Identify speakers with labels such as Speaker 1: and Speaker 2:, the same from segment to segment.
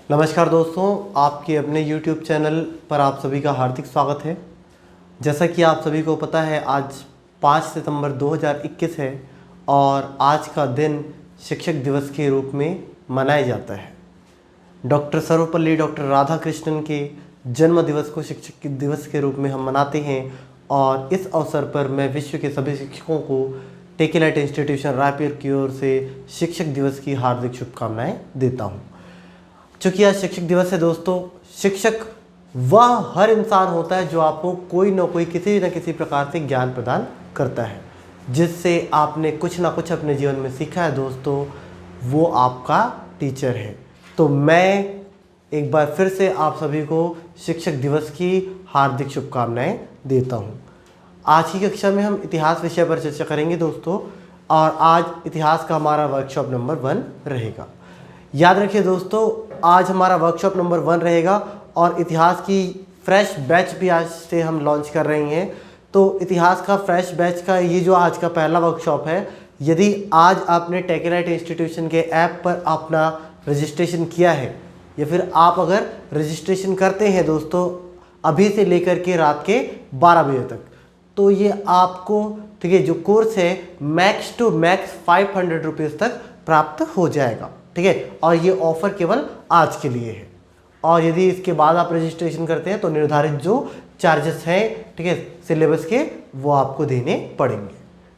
Speaker 1: नमस्कार दोस्तों, आपके अपने YouTube चैनल पर आप सभी का हार्दिक स्वागत है। जैसा कि आप सभी को पता है, आज 5 सितंबर 2021 है और आज का दिन शिक्षक दिवस के रूप में मनाया जाता है। डॉक्टर सर्वपल्ली डॉक्टर राधाकृष्णन के जन्म दिवस को शिक्षक दिवस के रूप में हम मनाते हैं और इस अवसर पर मैं विश्व के सभी शिक्षकों को टेकेलाइट इंस्टीट्यूशन रायपुर की ओर से शिक्षक दिवस की हार्दिक शुभकामनाएं देता हूं। चूँकि आज शिक्षक दिवस है दोस्तों, शिक्षक वह हर इंसान होता है जो आपको कोई ना कोई किसी न किसी प्रकार से ज्ञान प्रदान करता है, जिससे आपने कुछ ना कुछ अपने जीवन में सीखा है दोस्तों, वो आपका टीचर है। तो मैं एक बार फिर से आप सभी को शिक्षक दिवस की हार्दिक शुभकामनाएं देता हूं। आज की कक्षा में हम इतिहास विषय पर चर्चा करेंगे दोस्तों, और आज इतिहास का हमारा वर्कशॉप नंबर 1 रहेगा। याद रखिए दोस्तों, आज हमारा वर्कशॉप नंबर 1 रहेगा और इतिहास की फ्रेश बैच भी आज से हम लॉन्च कर रहे हैं। तो इतिहास का फ्रेश बैच का ये जो आज का पहला वर्कशॉप है, यदि आज आपने टेकेलाइट इंस्टीट्यूशन के ऐप पर अपना रजिस्ट्रेशन किया है या फिर आप अगर रजिस्ट्रेशन करते हैं दोस्तों अभी से लेकर के रात के 12 बजे तक, तो ये आपको ठीक है जो कोर्स है मैक्स टू मैक्स 500 रुपीज़ तक प्राप्त हो जाएगा। ठीक है, और ये ऑफर केवल आज के लिए है। और यदि इसके बाद आप रजिस्ट्रेशन करते हैं तो निर्धारित जो चार्जेस हैं ठीक है सिलेबस के, वो आपको देने पड़ेंगे।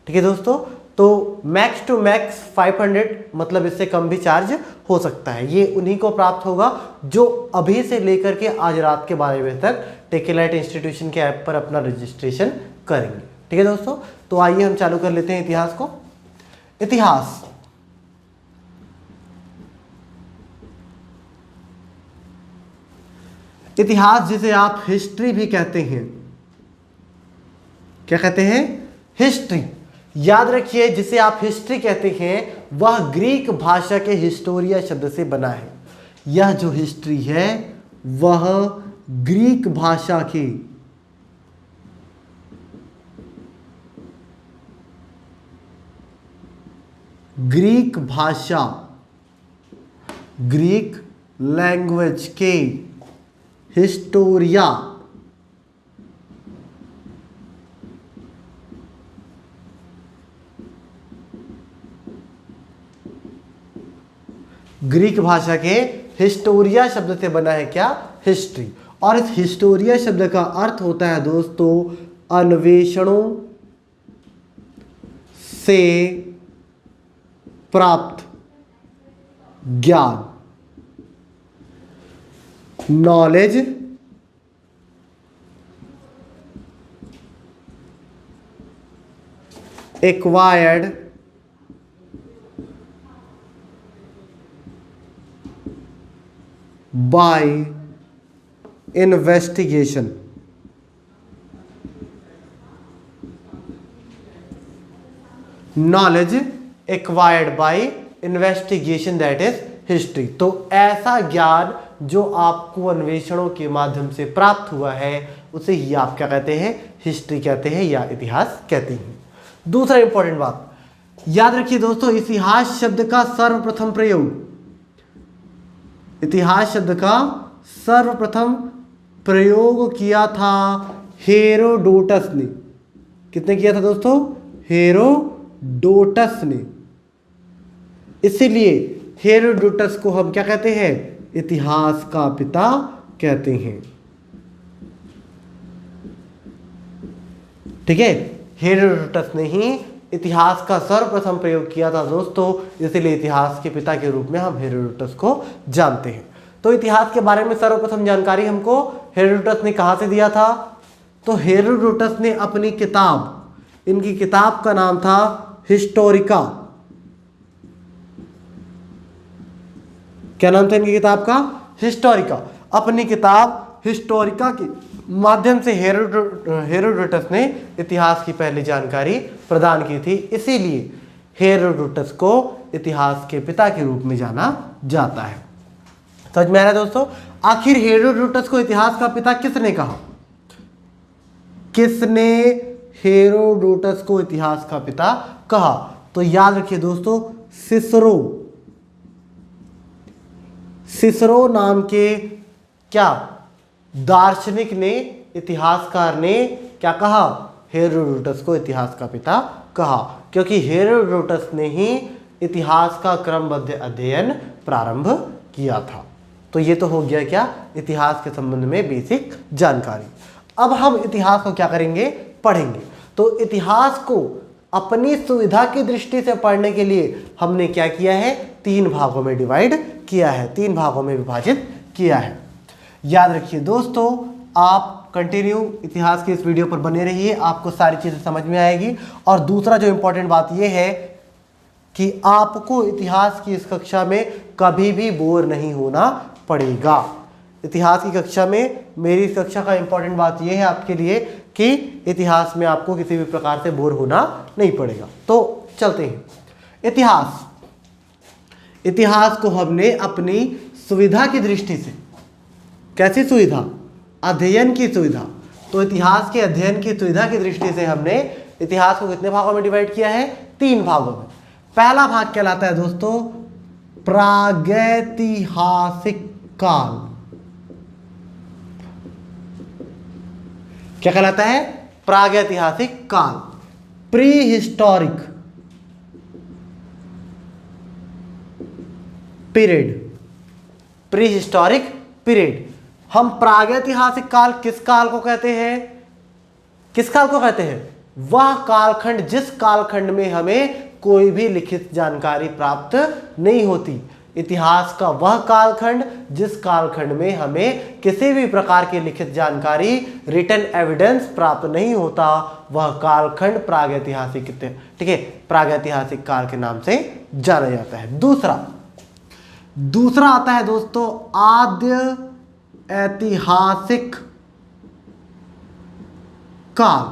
Speaker 1: ठीक है दोस्तों, तो मैक्स टू मैक्स 500, मतलब इससे कम भी चार्ज हो सकता है। ये उन्हीं को प्राप्त होगा जो अभी से लेकर के आज रात के 12 बजे तक टेकेलाइट इंस्टीट्यूशन के ऐप पर अपना रजिस्ट्रेशन करेंगे। ठीक है दोस्तों, तो आइए हम चालू कर लेते हैं इतिहास को। इतिहास जिसे आप हिस्ट्री भी कहते हैं, क्या कहते हैं? हिस्ट्री। याद रखिए, जिसे आप हिस्ट्री कहते हैं वह ग्रीक भाषा के हिस्टोरिया शब्द से बना है। यह जो हिस्ट्री है वह ग्रीक भाषा के ग्रीक लैंग्वेज के हिस्टोरिया ग्रीक भाषा के हिस्टोरिया शब्द से बना है क्या? हिस्ट्री। और इस हिस्टोरिया शब्द का अर्थ होता है दोस्तों अन्वेषणों से प्राप्त ज्ञान, knowledge acquired by investigation. Knowledge acquired by investigation, that is history. तो ऐसा ज्ञान जो आपको अन्वेषणों के माध्यम से प्राप्त हुआ है उसे ही आप क्या कहते हैं? हिस्ट्री कहते हैं या इतिहास कहते हैं। दूसरा इंपॉर्टेंट बात याद रखिए दोस्तों, इतिहास शब्द का सर्वप्रथम प्रयोग, इतिहास शब्द का सर्वप्रथम प्रयोग किया था हेरोडोटस ने। किसने किया था दोस्तों? हेरोडोटस ने। इसीलिए हेरोडोटस को हम क्या कहते हैं? इतिहास का पिता कहते हैं। ठीक है, हेरोडोटस ने ही इतिहास का सर्वप्रथम प्रयोग किया था दोस्तों, इसलिए इतिहास के पिता के रूप में हम हेरोडोटस को जानते हैं। तो इतिहास के बारे में सर्वप्रथम जानकारी हमको हेरोडोटस ने कहां से दिया था? तो हेरोडोटस ने अपनी किताब, इनकी किताब का नाम था हिस्टोरिका। क्या नाम था इनकी किताब का? हिस्टोरिका। अपनी किताब हिस्टोरिका के माध्यम से हेरोडोटस ने इतिहास की पहली जानकारी प्रदान की थी, इसीलिए हेरोडोटस को इतिहास के पिता के रूप में जाना जाता है। समझ में आ रहा है दोस्तों? आखिर हेरोडोटस को इतिहास का पिता किसने कहा? किसने हेरोडोटस को इतिहास का पिता कहा? तो याद रखिए दोस्तों, सिसरो सिसरो नाम के क्या दार्शनिक ने, इतिहासकार ने क्या कहा? हेरोडोटस को इतिहास का पिता कहा, क्योंकि हेरोडोटस ने ही इतिहास का क्रमबद्ध अध्ययन प्रारंभ किया था। तो ये तो हो गया क्या? इतिहास के संबंध में बेसिक जानकारी। अब हम इतिहास को क्या करेंगे? पढ़ेंगे। तो इतिहास को अपनी सुविधा की दृष्टि से पढ़ने के लिए हमने क्या किया है? 3 भागों में डिवाइड किया है, 3 भागों में विभाजित किया है। याद रखिए दोस्तों, आप कंटिन्यू इतिहास के इस वीडियो पर बने रहिए, आपको सारी चीज़ें समझ में आएगी। और दूसरा जो इम्पोर्टेंट बात यह है कि आपको इतिहास की इस कक्षा में कभी भी बोर नहीं होना पड़ेगा। इतिहास की कक्षा में, मेरी इस कक्षा का इम्पोर्टेंट बात यह है आपके लिए कि इतिहास में आपको किसी भी प्रकार से बोर होना नहीं पड़ेगा। तो चलते हैं। इतिहास को हमने अपनी सुविधा की दृष्टि से, कैसी सुविधा? अध्ययन की सुविधा। तो इतिहास के अध्ययन की सुविधा की दृष्टि से हमने इतिहास को कितने भागों में डिवाइड किया है? 3 भागों में। पहला भाग कहलाता है दोस्तों प्रागैतिहासिक काल। क्या कहलाता है? प्रागैतिहासिक काल, pre historic period, pre historic period. हम प्रागैतिहासिक काल किस काल को कहते हैं? किस काल को कहते हैं? वह कालखंड जिस कालखंड में हमें कोई भी लिखित जानकारी प्राप्त नहीं होती। इतिहास का वह कालखंड जिस कालखंड में हमें किसी भी प्रकार की लिखित जानकारी, रिटन एविडेंस प्राप्त नहीं होता, वह कालखंड प्रागैतिहासिक, ठीक है, प्रागैतिहासिक काल के नाम से जाना जाता है। दूसरा आता है दोस्तों आद्य ऐतिहासिक काल।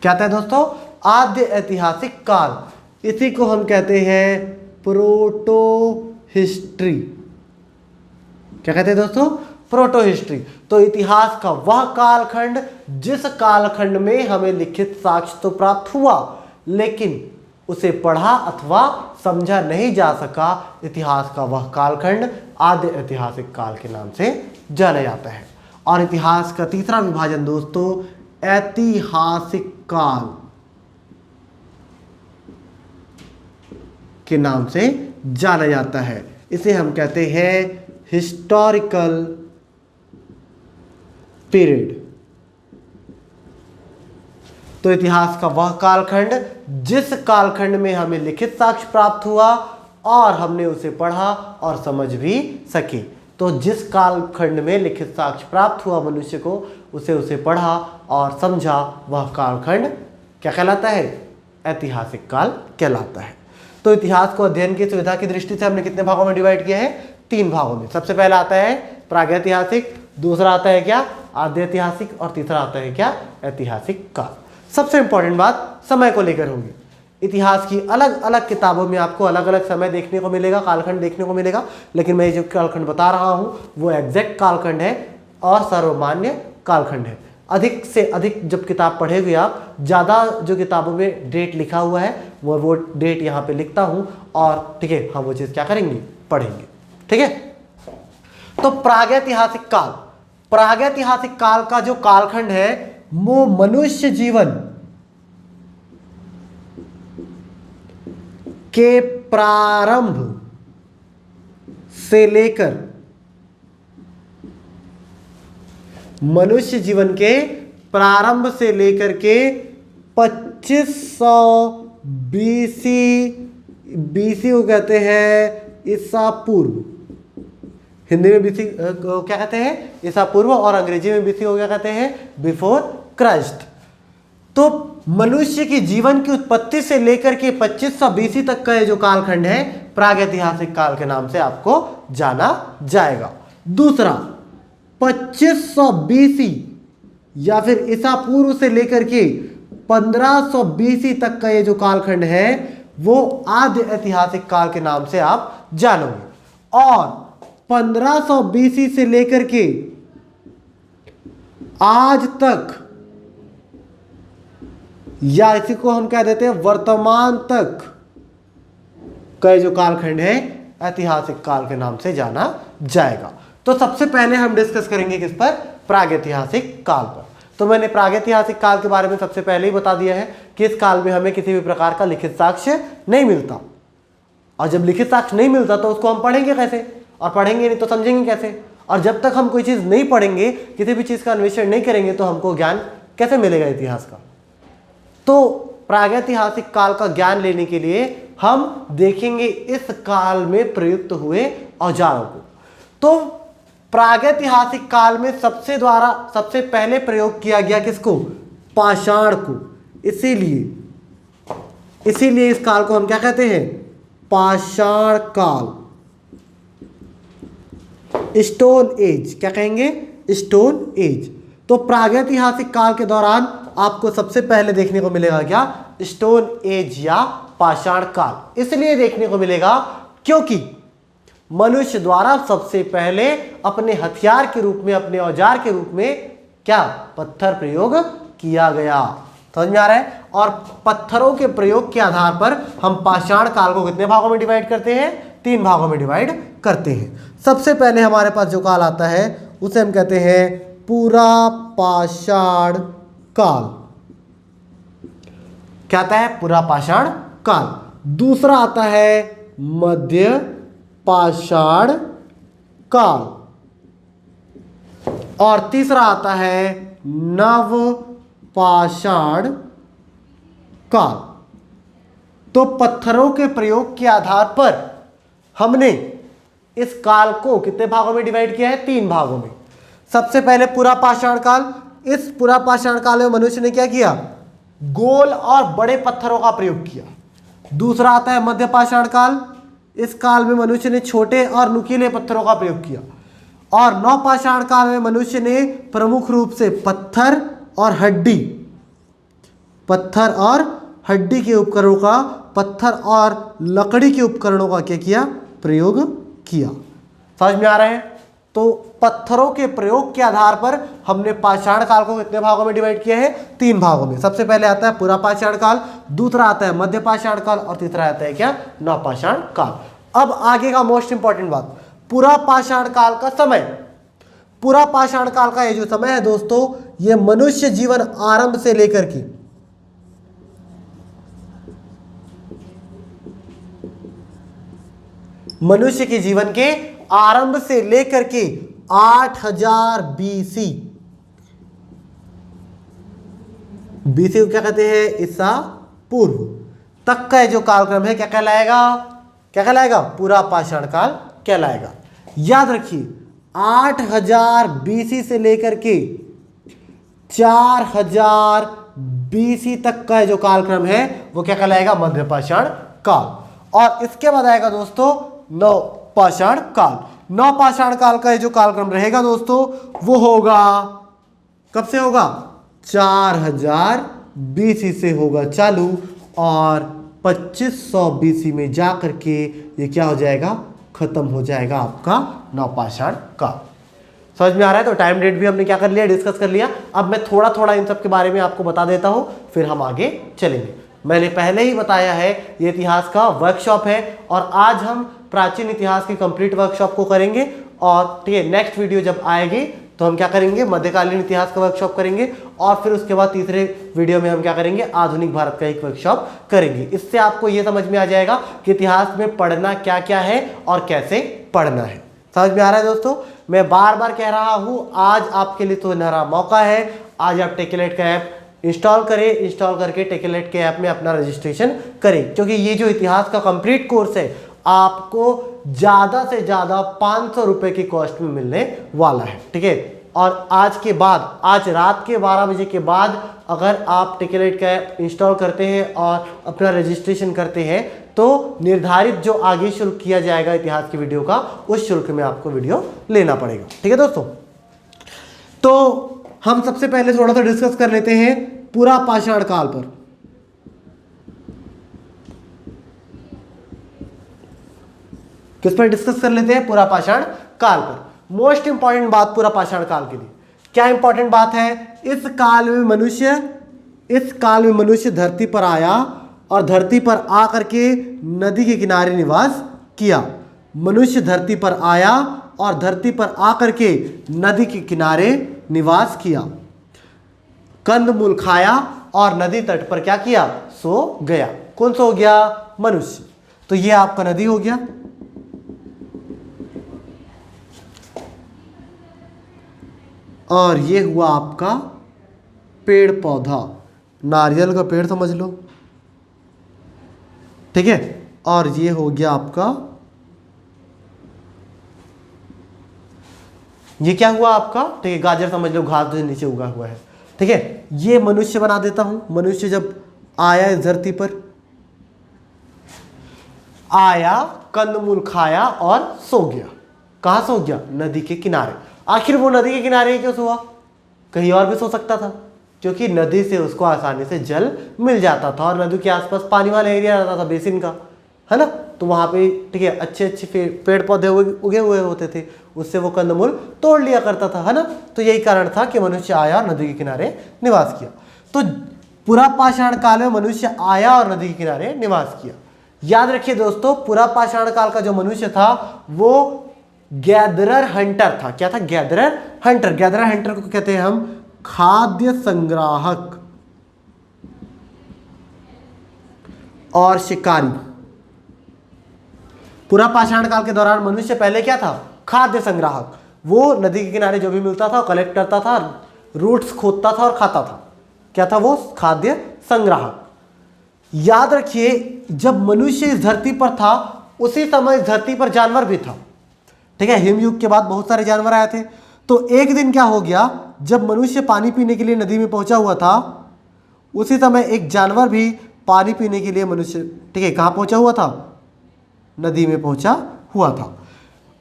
Speaker 1: क्या आता है दोस्तों? आद्य ऐतिहासिक काल। इसी को हम कहते हैं प्रोटो हिस्ट्री। क्या कहते हैं दोस्तों? Proto history. तो इतिहास का वह कालखंड जिस कालखंड में हमें लिखित साक्ष्य तो प्राप्त हुआ, लेकिन उसे पढ़ा अथवा समझा नहीं जा सका, इतिहास का वह कालखंड आद्य ऐतिहासिक काल के नाम से जाना जाता है। और इतिहास का तीसरा विभाजन दोस्तों ऐतिहासिक काल के नाम से जाना जाता है। इसे हम कहते हैं हिस्टोरिकल पीरियड। तो इतिहास का वह कालखंड जिस कालखंड में हमें लिखित साक्ष्य प्राप्त हुआ और हमने उसे पढ़ा और समझ भी सके। तो जिस कालखंड में लिखित साक्ष्य प्राप्त हुआ मनुष्य को, उसे पढ़ा और समझा, वह कालखंड क्या कहलाता है? ऐतिहासिक काल कहलाता है। तो इतिहास को अध्ययन की सुविधा की दृष्टि से हमने कितने भागों में डिवाइड किया है? 3 भागों में। सबसे पहला आता है प्रागैतिहासिक, दूसरा आता है क्या? आद्य ऐतिहासिक, और तीसरा आता है क्या? ऐतिहासिक काल। सबसे इंपॉर्टेंट बात समय को लेकर होगी। इतिहास की अलग अलग किताबों में आपको अलग अलग समय देखने को मिलेगा, कालखंड देखने को मिलेगा, लेकिन मैं जो कालखंड बता रहा हूं वो एग्जैक्ट कालखंड है और सर्वमान्य कालखंड है। अधिक से अधिक जब किताब पढ़ेंगे आप, ज़्यादा जो किताबों में डेट लिखा हुआ है वो डेट यहाँ पे लिखता हूँ, और ठीक है, हम वो चीज़ क्या करेंगे? पढ़ेंगे। ठीक है। तो प्रागैतिहासिक काल, प्रागैतिहासिक काल का जो कालखंड है वो मनुष्य जीवन के प्रारंभ से लेकर, मनुष्य जीवन के प्रारंभ से लेकर के 2500 बीसी को कहते हैं ईसा पूर्व। हिंदी में बीसी क्या कहते हैं? ईसा पूर्व, और अंग्रेजी में बीसी को क्या कहते हैं? Before Christ. तो मनुष्य की जीवन की उत्पत्ति से लेकर के 2500 बीसी तक का ये जो कालखंड है प्रागैतिहासिक काल के नाम से आपको जाना जाएगा। दूसरा 2500 बीसी या फिर ईसा पूर्व से लेकर के 1500 बीसी तक का ये जो कालखंड है वो आद्य ऐतिहासिक काल के नाम से आप जानोगे। और 1500 बीसी से लेकर के आज तक, या इसी को हम कह देते हैं वर्तमान तक का जो कालखंड है ऐतिहासिक काल के नाम से जाना जाएगा। तो सबसे पहले हम डिस्कस करेंगे किस पर? प्रागैतिहासिक काल पर। तो मैंने प्रागैतिहासिक काल के बारे में सबसे पहले ही बता दिया है कि इस काल में हमें किसी भी प्रकार का लिखित साक्ष्य नहीं मिलता, और जब लिखित साक्ष्य नहीं मिलता तो उसको हम पढ़ेंगे कैसे, और पढ़ेंगे नहीं तो समझेंगे कैसे, और जब तक हम कोई चीज़ नहीं पढ़ेंगे, किसी भी चीज़ का अन्वेषण नहीं करेंगे, तो हमको ज्ञान कैसे मिलेगा इतिहास का। तो प्रागैतिहासिक काल का ज्ञान लेने के लिए हम देखेंगे इस काल में प्रयुक्त हुए औजारों को। तो प्रागैतिहासिक काल में सबसे पहले प्रयोग किया गया किसको? पाषाण को। इसीलिए इस काल को हम क्या कहते हैं? पाषाण काल, स्टोन एज। क्या कहेंगे? Stone age. तो प्रागैतिहासिक काल के दौरान आपको सबसे पहले देखने को मिलेगा क्या? स्टोन एज या पाषाण काल। इसलिए देखने को मिलेगा क्योंकि मनुष्य द्वारा सबसे पहले अपने हथियार के रूप में, अपने औजार के रूप में क्या? पत्थर प्रयोग किया गया। समझ में आ रहा है? और पत्थरों के प्रयोग के आधार पर हम पाषाण काल को कितने भागों में डिवाइड करते हैं? 3 भागों में डिवाइड करते हैं। सबसे पहले हमारे पास जो काल आता है उसे हम कहते हैं पूरा पाषाण काल। क्या आता है? पूरा पाषाण काल। दूसरा आता है मध्य पाषाण काल, और तीसरा आता है नव पाषाण काल। तो पत्थरों के प्रयोग के आधार पर हमने इस काल को कितने भागों में डिवाइड किया है? 3 भागों में। सबसे पहले पूरा पाषाण काल। इस पूरा पाषाण काल में मनुष्य ने क्या किया? गोल और बड़े पत्थरों का प्रयोग किया। दूसरा आता है मध्य पाषाण काल। इस काल में मनुष्य ने छोटे और नुकीले पत्थरों का प्रयोग किया। और नव पाषाण काल में मनुष्य ने प्रमुख रूप से पत्थर और हड्डी के उपकरणों का, पत्थर और लकड़ी के उपकरणों का क्या किया? प्रयोग किया। समझ में आ रहा है? तो पत्थरों के प्रयोग के आधार पर हमने पाषाण काल को कितने भागों में डिवाइड किया है? 3 भागों में। सबसे पहले आता है पूरा पाषाण काल, दूसरा आता है मध्य पाषाण काल, और तीसरा आता है क्या? नव पाषाण काल। अब आगे का मोस्ट इंपॉर्टेंट बात, पूरा पाषाण काल का समय। पूरा पाषाण काल का ये जो समय है दोस्तों, ये मनुष्य जीवन आरंभ से लेकर के मनुष्य के जीवन के आरंभ से लेकर के 8000 बीसी को क्या कहते हैं? ईसा पूर्व तक का जो कालक्रम है क्या कहलाएगा? क्या कहलाएगा? पूरा पाषाण काल कहलाएगा। याद रखिए 8000 बीसी से लेकर के 4000 बीसी तक का जो कालक्रम है वो क्या कहलाएगा? मध्य पाषाण काल। और इसके बाद आएगा दोस्तों नव पाषाण काल। नव पाषाण काल का जो कालक्रम रहेगा दोस्तों वो होगा, कब से होगा? 4000 बीसी से होगा चालू, और 2500 बीसी में जा करके ये क्या हो जाएगा? खत्म हो जाएगा आपका नव पाषाण काल। समझ में आ रहा है? तो टाइम डेट भी हमने क्या कर लिया? डिस्कस कर लिया। अब मैं थोड़ा थोड़ा इन सब के बारे में आपको बता देता हूं, फिर हम आगे चलेंगे। मैंने पहले ही बताया है ये इतिहास का वर्कशॉप है, और आज हम प्राचीन इतिहास की कंप्लीट वर्कशॉप को करेंगे। और ठीक है, नेक्स्ट वीडियो जब आएगी तो हम क्या करेंगे? मध्यकालीन इतिहास का वर्कशॉप करेंगे, और फिर उसके बाद तीसरे वीडियो में हम क्या करेंगे? आधुनिक भारत का एक वर्कशॉप करेंगे। इससे आपको ये समझ में आ जाएगा कि इतिहास में पढ़ना क्या क्या है और कैसे पढ़ना है। समझ में आ रहा है दोस्तों? मैं बार बार कह रहा हूँ, आज आपके लिए तो नया मौका है। आज आप टेकलेट का ऐप इंस्टॉल करें, इंस्टॉल करके टेकलेट के ऐप में अपना रजिस्ट्रेशन करें, क्योंकि ये जो इतिहास का कंप्लीट कोर्स है आपको ज़्यादा से ज़्यादा 500 रुपये की कॉस्ट में मिलने वाला है। ठीक है? और आज के बाद, आज रात के 12 बजे के बाद अगर आप टेकलेट का ऐप इंस्टॉल करते हैं और अपना रजिस्ट्रेशन करते हैं तो निर्धारित जो आगे शुल्क किया जाएगा इतिहास की वीडियो का, उस शुल्क में आपको वीडियो लेना पड़ेगा। ठीक है दोस्तों? तो हम सबसे पहले थोड़ा सा डिस्कस कर लेते हैं पूरा पाषाण काल पर। किस पर डिस्कस कर लेते हैं? पूरा पाषाण काल पर। मोस्ट इंपॉर्टेंट बात पूरा पाषाण काल के लिए क्या इंपॉर्टेंट बात है? इस काल में मनुष्य धरती पर आया और धरती पर आकर के नदी के किनारे निवास किया। मनुष्य धरती पर आया और धरती पर आकर के नदी के किनारे निवास किया, कंदमूल खाया और नदी तट पर क्या किया, सो गया। कौन सो गया, मनुष्य। तो ये आपका नदी हो गया। और ये हुआ आपका पेड़ पौधा, नारियल का पेड़ समझ लो, ठीक है। और ये हो गया आपका, ये क्या हुआ आपका, ठीक है, गाजर समझ लो, घास जो नीचे उगा हुआ है, ठीक है। ये मनुष्य बना देता हूं। मनुष्य जब आया इस धरती पर, आया, कंदमूल खाया और सो गया। कहां सो गया, नदी के किनारे। आखिर वो नदी के किनारे क्यों सोआ, कहीं और भी सो सकता था, क्योंकि नदी से उसको आसानी से जल मिल जाता था और नदी के आसपास पानी वाला एरिया रहता था, बेसिन का, है ना। तो वहां पे, ठीक है, अच्छे अच्छे पेड़ पौधे उगे हुए होते थे, उससे वो कंदमूल तोड़ लिया करता था, है ना। तो यही कारण था कि मनुष्य आया और नदी के किनारे निवास किया। तो पूरा पाषाण काल में मनुष्य आया और नदी के किनारे निवास किया। याद रखिए दोस्तों, पूरा पाषाण काल का जो मनुष्य था वो गैदरर हंटर था। क्या था, गैदरर हंटर। गैदरर हंटर को कहते हैं हम खाद्य संग्राहक और शिकारी। पूरा पाषाण काल के दौरान मनुष्य पहले क्या था, खाद्य संग्राहक। वो नदी के किनारे जो भी मिलता था कलेक्ट करता था, रूट्स खोदता था और खाता था। क्या था वो, खाद्य संग्राहक। याद रखिए, जब मनुष्य इस धरती पर था उसी समय इस धरती पर जानवर भी था, ठीक है। हिमयुग के बाद बहुत सारे जानवर आए थे। तो एक दिन क्या हो गया, जब मनुष्य पानी पीने के लिए नदी में पहुंचा हुआ था, उसी समय एक जानवर भी पानी पीने के लिए मनुष्य, ठीक है, कहां पहुंचा हुआ था, नदी में पहुंचा हुआ था।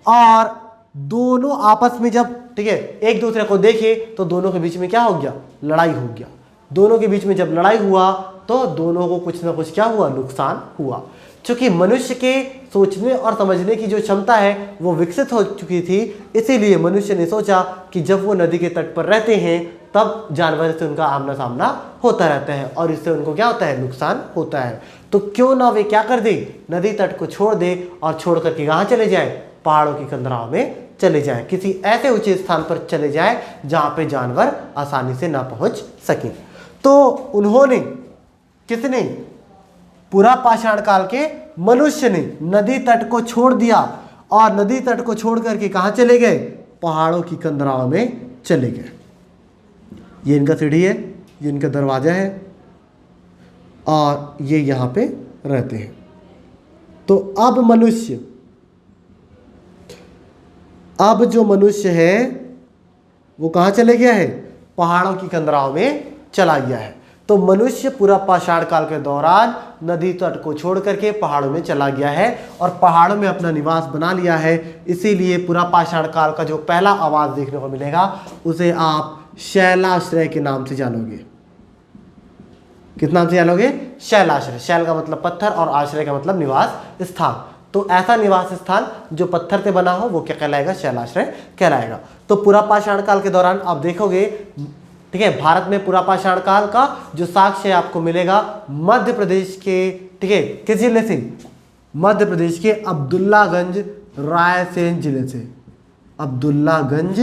Speaker 1: और दोनों आपस में जब, ठीक है, एक दूसरे को देखे तो दोनों के बीच में क्या हो गया, लड़ाई हो गया। दोनों के बीच में जब लड़ाई हुआ तो दोनों को कुछ ना कुछ क्या हुआ, नुकसान हुआ। क्योंकि मनुष्य के सोचने और समझने की जो क्षमता है वो विकसित हो चुकी थी, इसीलिए मनुष्य ने सोचा कि जब वो नदी के तट पर रहते हैं तब जानवर से उनका आमना सामना होता रहता है और इससे उनको क्या होता है, नुकसान होता है। तो क्यों ना वे क्या कर दे, नदी तट को छोड़ दे और छोड़ करके कहाँ चले जाए, पहाड़ों की कंदराओं में चले जाए, किसी ऐसे ऊंचे स्थान पर चले जाए जहां पे जानवर आसानी से ना पहुंच सके। तो उन्होंने, किसने, पूरा पाषाण काल के मनुष्य ने नदी तट को छोड़ दिया और नदी तट को छोड़ करके कहां चले गए, पहाड़ों की कंदराओं में चले गए। ये इनका सीढ़ी है, ये इनका दरवाजा है और ये यहां पे रहते हैं। तो अब जो मनुष्य है वो कहां चले गया है, पहाड़ों की कंदराओं में चला गया है। तो मनुष्य पूरा पाषाण काल के दौरान नदी तट को छोड़ करके पहाड़ों में चला गया है और पहाड़ों में अपना निवास बना लिया है। इसीलिए पूरा पाषाण काल का जो पहला आवाज देखने को मिलेगा उसे आप शैलाश्रय के नाम से जानोगे। किस नाम से जानोगे, शैलाश्रय। शैल का मतलब पत्थर और आश्रय का मतलब निवास स्थान। तो ऐसा निवास स्थान जो पत्थर से बना हो वो क्या कहलाएगा, शैलाश्रय कहलाएगा। तो पूरा पाषाण काल के दौरान आप देखोगे, ठीक है, भारत में पूरा पाषाण काल का जो साक्ष्य आपको मिलेगा मध्य प्रदेश के, ठीक है, किस जिले से, मध्य प्रदेश के अब्दुल्लागंज रायसेन जिले से, अब्दुल्लागंज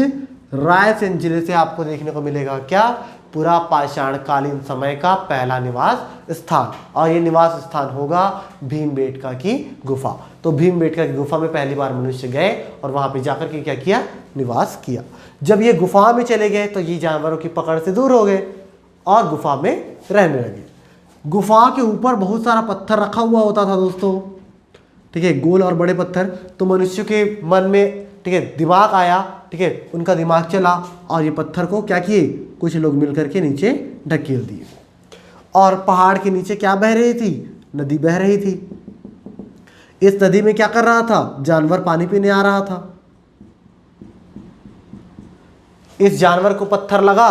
Speaker 1: रायसेन जिले से आपको देखने को मिलेगा क्या, पूरा पाषाण कालीन समय का पहला निवास स्थान। और ये निवास स्थान होगा भीमबेटका की गुफा। तो भीमबेटका की गुफा में पहली बार मनुष्य गए और वहां पे जाकर के क्या किया, निवास किया। जब ये गुफा में चले गए तो ये जानवरों की पकड़ से दूर हो गए और गुफा में रहने लगे। गुफा के ऊपर बहुत सारा पत्थर रखा हुआ होता था दोस्तों, ठीक है, गोल और बड़े पत्थर। तो मनुष्य के मन में, ठीक है, दिमाग आया, ठीक है, उनका दिमाग चला और ये पत्थर को क्या किए, कुछ लोग मिलकर के नीचे ढकेल दिए। और पहाड़ के नीचे क्या बह रही थी, नदी बह रही थी। इस नदी में क्या कर रहा था, जानवर पानी पीने आ रहा था। इस जानवर को पत्थर लगा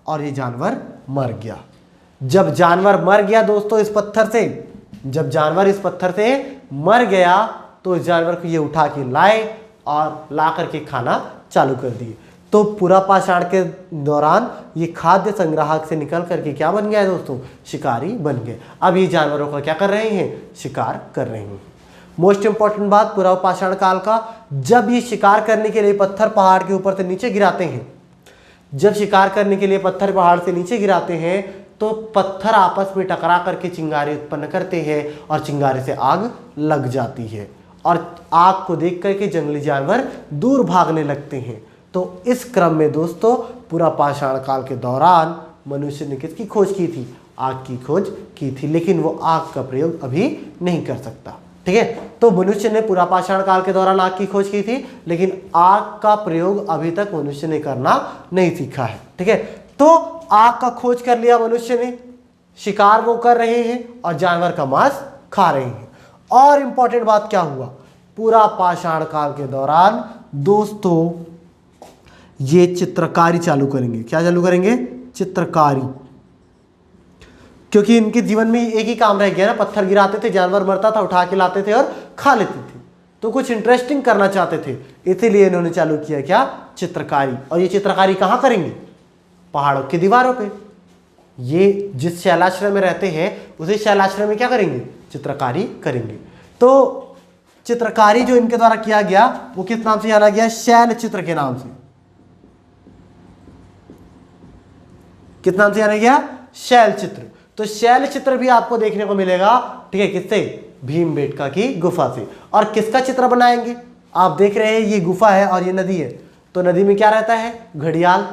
Speaker 1: और ये जानवर मर गया। जब जानवर मर गया दोस्तों इस पत्थर से, जब जानवर इस पत्थर से मर गया तो इस जानवर को ये उठा के लाए और ला करके खाना चालू कर दिए। तो पूरा पाषाण के दौरान ये खाद्य संग्राहक से निकल करके क्या बन गया है दोस्तों, शिकारी बन गए। अब ये जानवरों का क्या कर रहे हैं, शिकार कर रहे हैं। मोस्ट इंपॉर्टेंट बात पूरा पाषाण काल का, जब ये शिकार करने के लिए पत्थर पहाड़ के ऊपर से नीचे गिराते हैं, जब शिकार करने के लिए पत्थर पहाड़ से नीचे गिराते हैं तो पत्थर आपस में टकरा करके चिंगारी उत्पन्न करते हैं और चिंगारी से आग लग जाती है और आग को देख करके जंगली जानवर दूर भागने लगते हैं। तो इस क्रम में दोस्तों पूरा पाषाण काल के दौरान मनुष्य ने किसकी खोज की थी? आग की खोज की थी, लेकिन वो आग का प्रयोग अभी नहीं कर सकता। ठीक है, तो मनुष्य ने पूरा पाषाण काल के दौरान आग की खोज की थी, लेकिन आग का प्रयोग अभी तक मनुष्य ने करना नहीं सीखा है। ठीक है, तो आग का खोज कर लिया मनुष्य ने, शिकार वो कर रहे हैं और जानवर का मांस खा रहे हैं। और इंपॉर्टेंट बात क्या हुआ, पूरा पाषाण काल के दौरान दोस्तों ये चित्रकारी चालू करेंगे। क्या चालू करेंगे? चित्रकारी। क्योंकि इनके जीवन में एक ही काम रह गया ना, पत्थर गिराते थे, जानवर मरता था, उठा के लाते थे और खा लेते थे। तो कुछ इंटरेस्टिंग करना चाहते थे, इसीलिए इन्होंने चालू किया क्या? चित्रकारी। और ये चित्रकारी कहाँ करेंगे? पहाड़ों की दीवारों पे। ये जिस शैलाश्रय में रहते हैं उसी शैलाश्रय में क्या करेंगे? चित्रकारी करेंगे। तो चित्रकारी जो इनके द्वारा किया गया वो किस नाम से जाना गया? शैल चित्र के नाम से। किस नाम से जाना गया? शैल चित्र। तो शैल चित्र भी आपको देखने को मिलेगा, ठीक है, किससे? भीमबेटका की गुफा से। और किसका चित्र बनाएंगे? आप देख रहे हैं ये गुफा है और ये नदी है, तो नदी में क्या रहता है? घड़ियाल,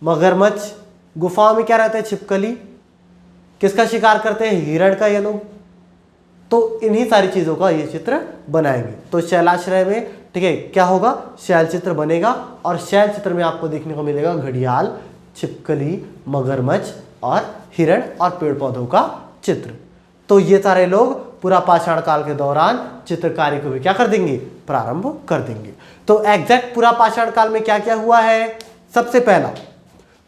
Speaker 1: मगरमच्छ। गुफाओं में क्या रहता है? छिपकली। किसका शिकार करते हैं? हिरण का ये लोग। तो इन्हीं सारी चीजों का ये चित्र बनाएंगे। तो शैलाश्रय में, ठीक है, क्या होगा? शैल चित्र बनेगा और शैल चित्र में आपको देखने को मिलेगा घड़ियाल, छिपकली, मगरमच्छ और हिरण और पेड़ पौधों का चित्र। तो ये सारे लोग पूरा पाषाण काल के दौरान चित्रकारी को भी क्या कर देंगे? प्रारंभ कर देंगे। तो एग्जैक्ट पूरा पाषाण काल में क्या क्या हुआ है? सबसे पहला,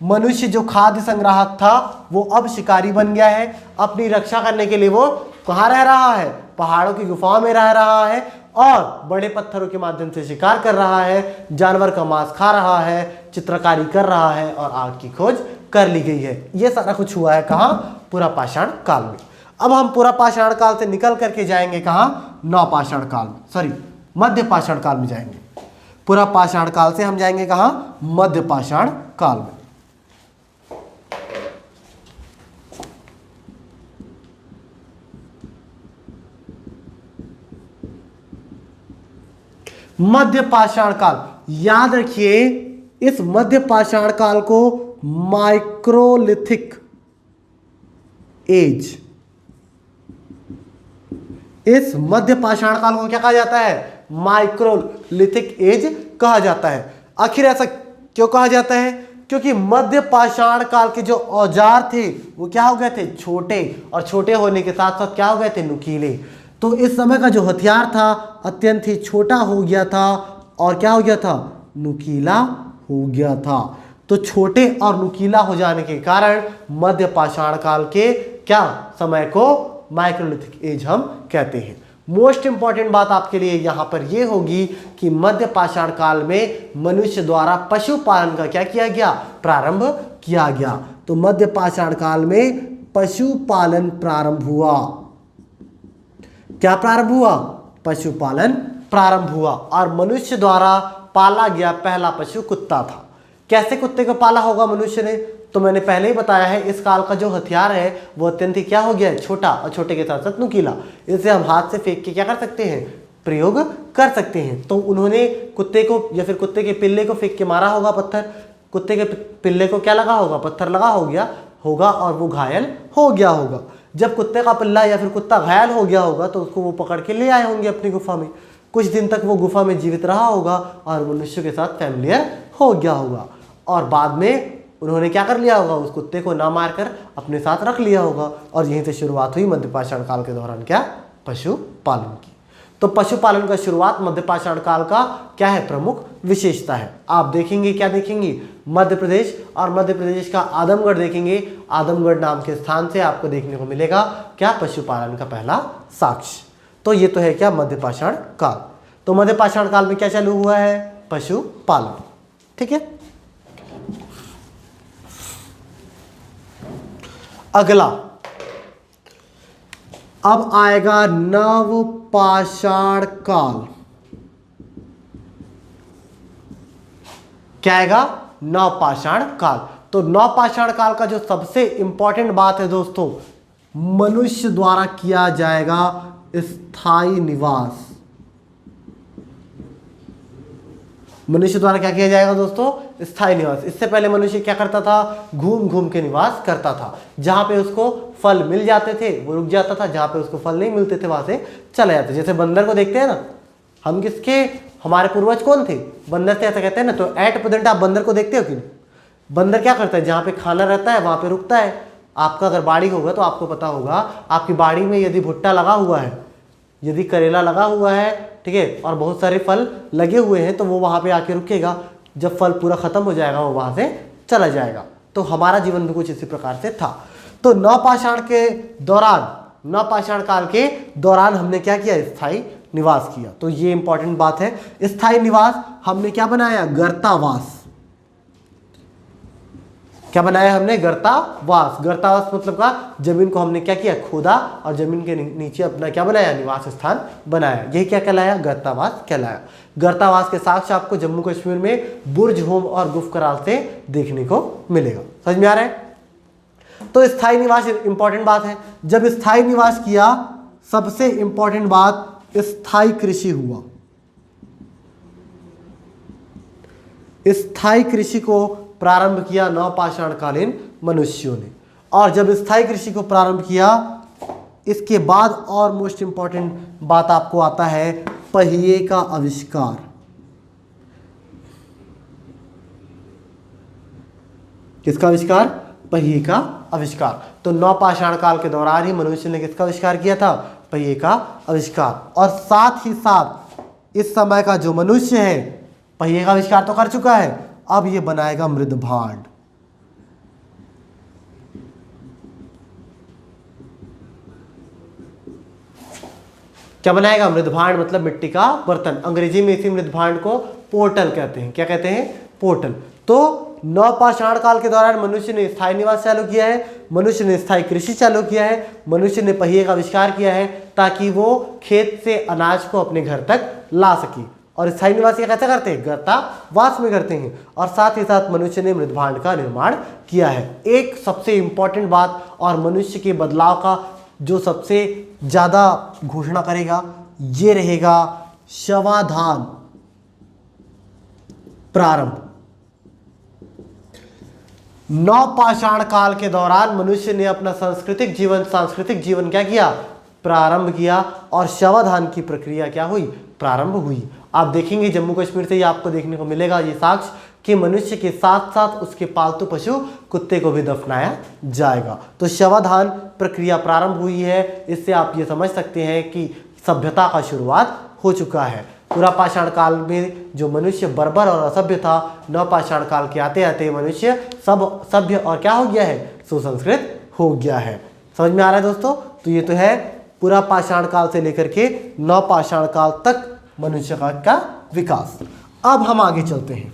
Speaker 1: मनुष्य जो खाद्य संग्राहक था वो अब शिकारी बन गया है। अपनी रक्षा करने के लिए वो कहाँ रह रहा है? पहाड़ों की गुफाओं में रह रहा है और बड़े पत्थरों के माध्यम से शिकार कर रहा है, जानवर का मांस खा रहा है, चित्रकारी कर रहा है और आग की खोज कर ली गई है। ये सारा कुछ हुआ है कहाँ? पूरा पाषाण काल में। अब हम पूरा पाषाण काल से निकल करके जाएंगे कहाँ? नवपाषाण काल में, सॉरी मध्य पाषाण काल में जाएंगे। पूरा पाषाण काल से हम जाएंगे कहाँ? मध्य पाषाण काल में। मध्य पाषाण काल, याद रखिए इस मध्य पाषाण काल को माइक्रोलिथिक एज, इस मध्य पाषाण काल को क्या कहा जाता है? माइक्रोलिथिक एज कहा जाता है। आखिर ऐसा क्यों कहा जाता है? क्योंकि मध्य पाषाण काल के जो औजार थे वो क्या हो गए थे? छोटे, और छोटे होने के साथ साथ क्या हो गए थे? नुकीले। तो इस समय का जो हथियार था अत्यंत ही छोटा हो गया था और क्या हो गया था? नुकीला हो गया था। तो छोटे और नुकीला हो जाने के कारण मध्य पाषाण काल के क्या समय को माइक्रोलिथिक एज हम कहते हैं। मोस्ट इंपॉर्टेंट बात आपके लिए यहां पर यह होगी कि मध्य पाषाण काल में मनुष्य द्वारा पशुपालन का क्या किया गया? प्रारंभ किया गया। तो मध्य पाषाण काल में पशुपालन प्रारंभ हुआ। क्या प्रारंभ हुआ? पशुपालन प्रारंभ हुआ और मनुष्य द्वारा पाला गया पहला पशु कुत्ता था। कैसे कुत्ते को पाला होगा मनुष्य ने? तो मैंने पहले ही बताया है इस काल का जो हथियार है वो अत्यंत ही क्या हो गया है? छोटा, और छोटे के साथ साथ नुकीला। इसे हम हाथ से फेंक के क्या कर सकते हैं? प्रयोग कर सकते हैं। तो उन्होंने कुत्ते को या फिर कुत्ते के पिल्ले को फेंक के मारा होगा पत्थर, कुत्ते के पिल्ले को क्या लगा होगा? पत्थर लगा हो गया होगा और वो घायल हो गया होगा। जब कुत्ते का पिल्ला या फिर कुत्ता घायल हो गया होगा तो उसको वो पकड़ के ले आए होंगे अपनी गुफा में। कुछ दिन तक वो गुफा में जीवित रहा होगा और मनुष्य के साथ फैमिलियर हो गया होगा और बाद में उन्होंने क्या कर लिया होगा? उस कुत्ते को ना मारकर अपने साथ रख लिया होगा और यहीं से शुरुआत हुई मध्य पाषाण काल के दौरान क्या? पशुपालन की। तो पशुपालन का शुरुआत मध्य पाषाण काल का क्या है? प्रमुख विशेषता है। आप देखेंगे, क्या देखेंगे? मध्य प्रदेश, और मध्य प्रदेश का आदमगढ़ देखेंगे। आदमगढ़ नाम के स्थान से आपको देखने को मिलेगा क्या? पशुपालन का पहला साक्ष्य। तो ये तो है क्या? मध्य पाषाण काल। तो मध्य पाषाण काल में क्या चालू हुआ है? पशुपालन। ठीक है, अगला अब आएगा नवपाषाण काल। क्या आएगा? नवपाषाण काल। तो नवपाषाण काल का जो सबसे इंपॉर्टेंट बात है दोस्तों, मनुष्य द्वारा किया जाएगा स्थायी निवास। मनुष्य द्वारा क्या किया जाएगा दोस्तों? स्थायी निवास। इससे पहले मनुष्य क्या करता था? घूम घूम के निवास करता था। जहां पे उसको फल मिल जाते थे वो रुक जाता था, जहां पे उसको फल नहीं मिलते थे वहां से चले जाते। जैसे बंदर को देखते हैं ना हम, किसके, हमारे पूर्वज कौन थे? बंदर से, ऐसा कहते हैं ना। तो एट प्रेजेंट आप बंदर को देखते हो कि नहीं? बंदर क्या करता है? जहां पे खाना रहता है वहां पे रुकता है। आपका अगर बाड़ी होगा तो आपको पता होगा, आपकी बाड़ी में यदि भुट्टा लगा हुआ है, यदि करेला लगा हुआ है, ठीक है, और बहुत सारे फल लगे हुए हैं, तो वो वहां पे आके रुकेगा। जब फल पूरा खत्म हो जाएगा वो वहां से चला जाएगा। तो हमारा जीवन भी कुछ इसी प्रकार से था। तो नवपाषाण के दौरान, नवपाषाण काल के दौरान हमने क्या किया? स्थायी निवास किया। तो ये इंपॉर्टेंट बात है। स्थायी निवास हमने क्या बनाया? गर्तावास। क्या बनाया हमने? गर्तावास। गर्तावास मतलब का जमीन को हमने क्या किया? खोदा और जमीन के नीचे अपना क्या बनाया? निवास स्थान बनाया। यही क्या कहलाया? गर्तावास कहलाया। गर्तावास के साक्ष्य आपको जम्मू कश्मीर में बुर्ज होम और गुफ कराल से देखने को मिलेगा। समझ में आ रहा है? तो स्थायी निवास इंपॉर्टेंट बात है। जब स्थायी निवास किया, सबसे इंपॉर्टेंट बात, स्थायी कृषि हुआ। स्थायी कृषि को प्रारंभ किया नवपाषाणकालीन मनुष्यों ने। और जब स्थायी कृषि को प्रारंभ किया, इसके बाद और मोस्ट इंपॉर्टेंट बात आपको आता है पहिए का आविष्कार। किसका आविष्कार? पहिए का आविष्कार। तो नवपाषाण काल के दौरान ही मनुष्य ने किसका आविष्कार किया था? पहिए का आविष्कार। और साथ ही साथ इस समय का जो मनुष्य है पहिए का आविष्कार तो कर चुका है, अब ये बनाएगा मृदभांड। क्या बनाएगा? मृदभांड मतलब मिट्टी का बर्तन। अंग्रेजी में इसी मृदभांड को पोर्टल कहते हैं। क्या कहते हैं? पोर्टल। तो नवपाषाण काल के दौरान मनुष्य ने स्थायी निवास चालू किया है, मनुष्य ने स्थायी कृषि चालू किया है, मनुष्य ने पहिए का आविष्कार किया है ताकि वो खेत से अनाज को अपने घर तक ला सके। और स्थायी निवास ये कैसे करते हैं? गर्तावास में करते हैं। और साथ ही साथ मनुष्य ने मृदभांड का निर्माण किया है। एक सबसे इंपॉर्टेंट बात, और मनुष्य के बदलाव का जो सबसे ज्यादा घोषणा करेगा ये रहेगा शवाधान प्रारंभ। नवपाषाण काल के दौरान मनुष्य ने अपना सांस्कृतिक जीवन क्या किया? प्रारंभ किया। और शवाधान की प्रक्रिया क्या हुई? प्रारंभ हुई। आप देखेंगे जम्मू कश्मीर से ही आपको देखने को मिलेगा ये साक्ष्य कि मनुष्य के साथ साथ उसके पालतू पशु कुत्ते को भी दफनाया जाएगा। तो शवाधान प्रक्रिया प्रारंभ हुई है। इससे आप ये समझ सकते हैं कि सभ्यता का शुरुआत हो चुका है। पूरा पाषाण काल में जो मनुष्य बर्बर और असभ्य था, नवपाषाण काल के आते आते मनुष्य सब सभ्य और क्या हो गया है? सुसंस्कृत हो गया है। समझ में आ रहा है दोस्तों? तो ये तो है पूरा पाषाण काल से लेकर के नवपाषाण काल तक मनुष्य का विकास। अब हम आगे चलते हैं।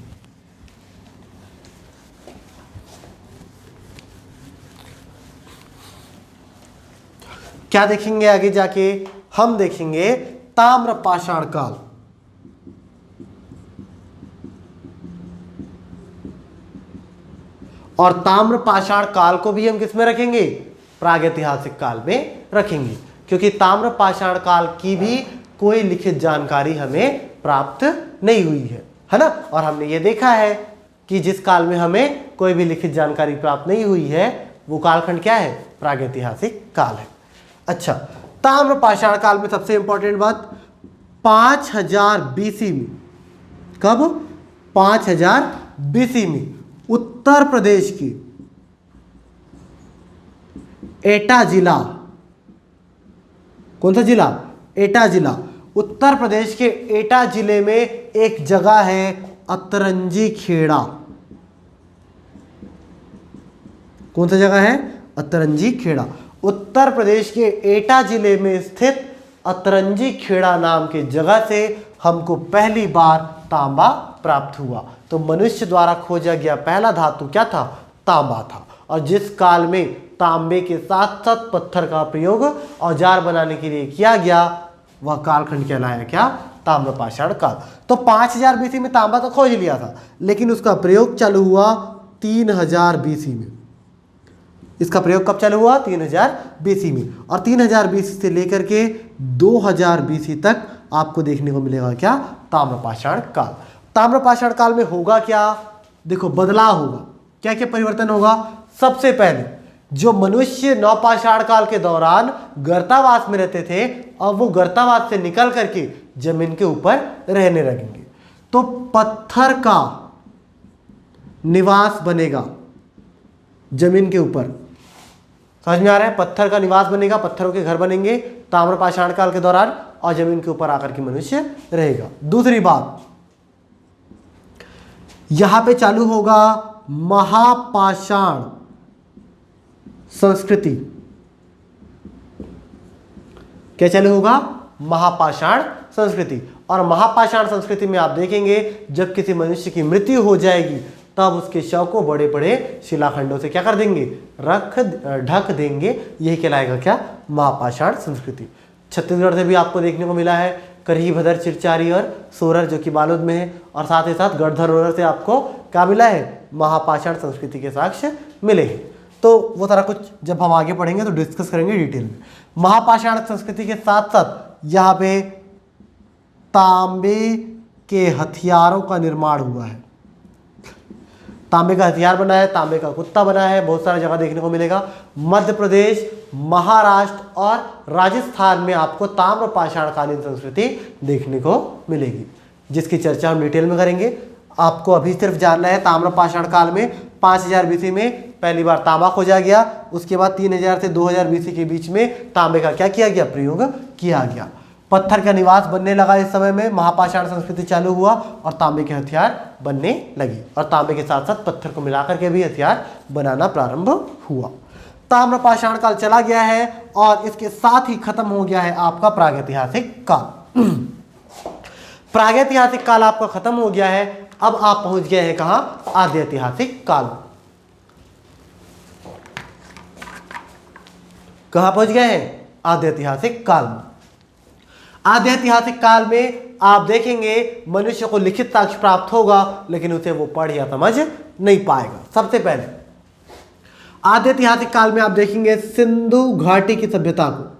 Speaker 1: क्या देखेंगे आगे जाके? हम देखेंगे ताम्रपाषाण काल। और ताम्रपाषाण काल को भी हम किस में रखेंगे? प्रागैतिहासिक काल में रखेंगे, क्योंकि ताम्रपाषाण काल की भी कोई लिखित जानकारी हमें प्राप्त नहीं हुई है ना। और हमने ये देखा है कि जिस काल में हमें कोई भी लिखित जानकारी प्राप्त नहीं हुई है वो कालखंड क्या है? प्रागैतिहासिक काल है। अच्छा, ताम्रपाषाण काल में सबसे इंपॉर्टेंट बात 5000 बीसी में, कब? 5000 बीसी में उत्तर प्रदेश के एटा जिला, कौन सा जिला? एटा जिला। उत्तर प्रदेश के एटा जिले में एक जगह है अतरंजी खेड़ा। कौन सा जगह है? अतरंजी खेड़ा। उत्तर प्रदेश के एटा जिले में स्थित अतरंजी खेड़ा नाम के जगह से हमको पहली बार तांबा प्राप्त हुआ। तो मनुष्य द्वारा खोजा गया पहला धातु क्या था? तांबा था। और जिस काल में तांबे के साथ साथ पत्थर का प्रयोग औजार बनाने के लिए किया गया वह कालखंड कहलाया क्या? ताम्रपाषाण काल। तो 5000 बीसी में तांबा तो खोज लिया था, लेकिन उसका प्रयोग चालू हुआ 3000 बीसी में। इसका प्रयोग कब चालू हुआ? 3000 बीसी में। और 3000 बीसी से लेकर के 2000 बीसी तक आपको देखने को मिलेगा क्या? ताम्रपाषाण काल। ताम्रपाषाण काल में होगा क्या? देखो बदलाव होगा। क्या क्या परिवर्तन होगा? सबसे पहले जो मनुष्य नवपाषाण काल के दौरान गर्तावास में रहते थे, अब वो गर्तावास से निकल करके जमीन के ऊपर रहने लगेंगे। तो पत्थर का निवास बनेगा जमीन के ऊपर। समझ में आ रहा है? पत्थर का निवास बनेगा, पत्थरों के घर बनेंगे ताम्रपाषाण काल के दौरान, और जमीन के ऊपर आकर के मनुष्य रहेगा। दूसरी बात, यहां पे चालू होगा महापाषाण संस्कृति। क्या चालू होगा? महापाषाण संस्कृति। और महापाषाण संस्कृति में आप देखेंगे जब किसी मनुष्य की मृत्यु हो जाएगी तब उसके शव को बड़े बड़े शिलाखंडों से क्या कर देंगे? ढक देंगे। यही कहलाएगा क्या? महापाषाण संस्कृति। छत्तीसगढ़ से भी आपको देखने को मिला है करही, भदर, चिरचारी और सोरर जो कि बालोद में है, और साथ ही साथ गढ़धरोहर से आपको क्या मिला है? महापाषाण संस्कृति के साक्ष्य मिले हैं। तो वो सारा कुछ जब हम आगे पढ़ेंगे तो डिस्कस करेंगे डिटेल में। महापाषाण संस्कृति के साथ साथ यहाँ पे तांबे के हथियारों का निर्माण हुआ है। तांबे का हथियार बना है, तांबे का कुत्ता बना है, बहुत सारी जगह देखने को मिलेगा। मध्य प्रदेश, महाराष्ट्र और राजस्थान में आपको ताम्रपाषाणकालीन संस्कृति देखने को मिलेगी, जिसकी चर्चा हम डिटेल में करेंगे। आपको अभी सिर्फ जानना है ताम्रपाषाण काल में 5000 बीसी में पहली बार तांबा खोजा गया, उसके बाद 3000 से 2000 बीसी के बीच में तांबे का क्या किया गया? प्रयोग किया गया। पत्थर का निवास बनने लगा इस समय में, महापाषाण संस्कृति चालू हुआ और तांबे के हथियार बनने लगे, और तांबे के साथ साथ पत्थर को मिलाकर के भी हथियार बनाना प्रारंभ हुआ। ताम्रपाषाण काल चला गया है और इसके साथ ही खत्म हो गया है आपका प्रागैतिहासिक काल। प्रागैतिहासिक काल आपका खत्म हो गया है। अब आप पहुंच गए हैं कहां? आद्य ऐतिहासिक काल। कहां पहुंच गए हैं? आद्य ऐतिहासिक काल में। आद्य ऐतिहासिक काल में आप देखेंगे मनुष्य को लिखित साक्ष्य प्राप्त होगा, लेकिन उसे वो पढ़ या समझ नहीं पाएगा। सबसे पहले आद्य ऐतिहासिक काल में आप देखेंगे सिंधु घाटी की सभ्यता को।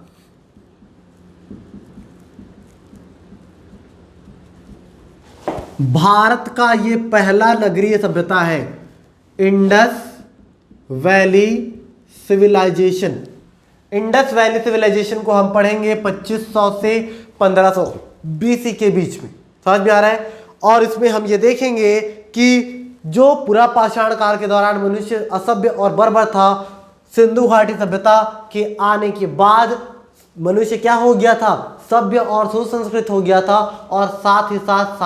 Speaker 1: भारत का ये पहला नगरीय सभ्यता है, Indus valley civilisation. Indus valley civilisation को हम पढ़ेंगे 2500 से 1500 बीसी के बीच में। समझ में आ रहा है? और इसमें हम ये देखेंगे कि जो पूरा पाषाण काल के दौरान मनुष्य असभ्य और बर्बर था, सिंधु घाटी सभ्यता के आने के बाद मनुष्य क्या हो गया था? सभ्य और सुसंस्कृत हो गया था, और साथ ही साथ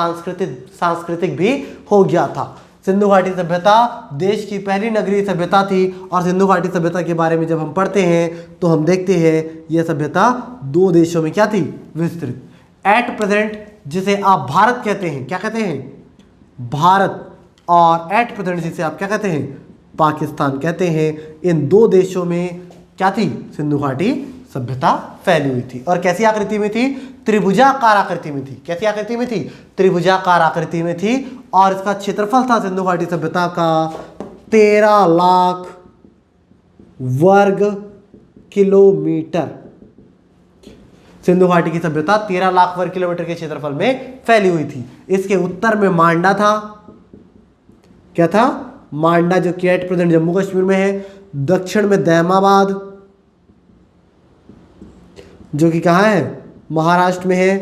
Speaker 1: सांस्कृतिक भी हो गया था। सिंधु घाटी सभ्यता देश की पहली नगरीय सभ्यता थी, और सिंधु घाटी सभ्यता के बारे में जब हम पढ़ते हैं तो हम देखते हैं यह सभ्यता 2 देशों में क्या थी? विस्तृत। एट प्रेजेंट जिसे आप भारत कहते हैं, क्या कहते हैं? भारत। और एट प्रेजेंट जिसे आप क्या कहते हैं? पाकिस्तान कहते हैं। इन 2 देशों में क्या थी? सिंधु घाटी सभ्यता फैली हुई थी। और कैसी आकृति में थी? त्रिभुजाकार आकृति में थी। कैसी आकृति में थी? त्रिभुजाकार आकृति में थी। और इसका क्षेत्रफल था सिंधु घाटी सभ्यता का 13 लाख वर्ग किलोमीटर। सिंधु घाटी की सभ्यता 13 लाख वर्ग किलोमीटर के क्षेत्रफल में फैली हुई थी। इसके उत्तर में मांडा था। क्या था? मांडा, जो कि एट प्रेजेंट जम्मू कश्मीर में है। दक्षिण में दैमाबाद, जो कि कहाँ है? महाराष्ट्र में है।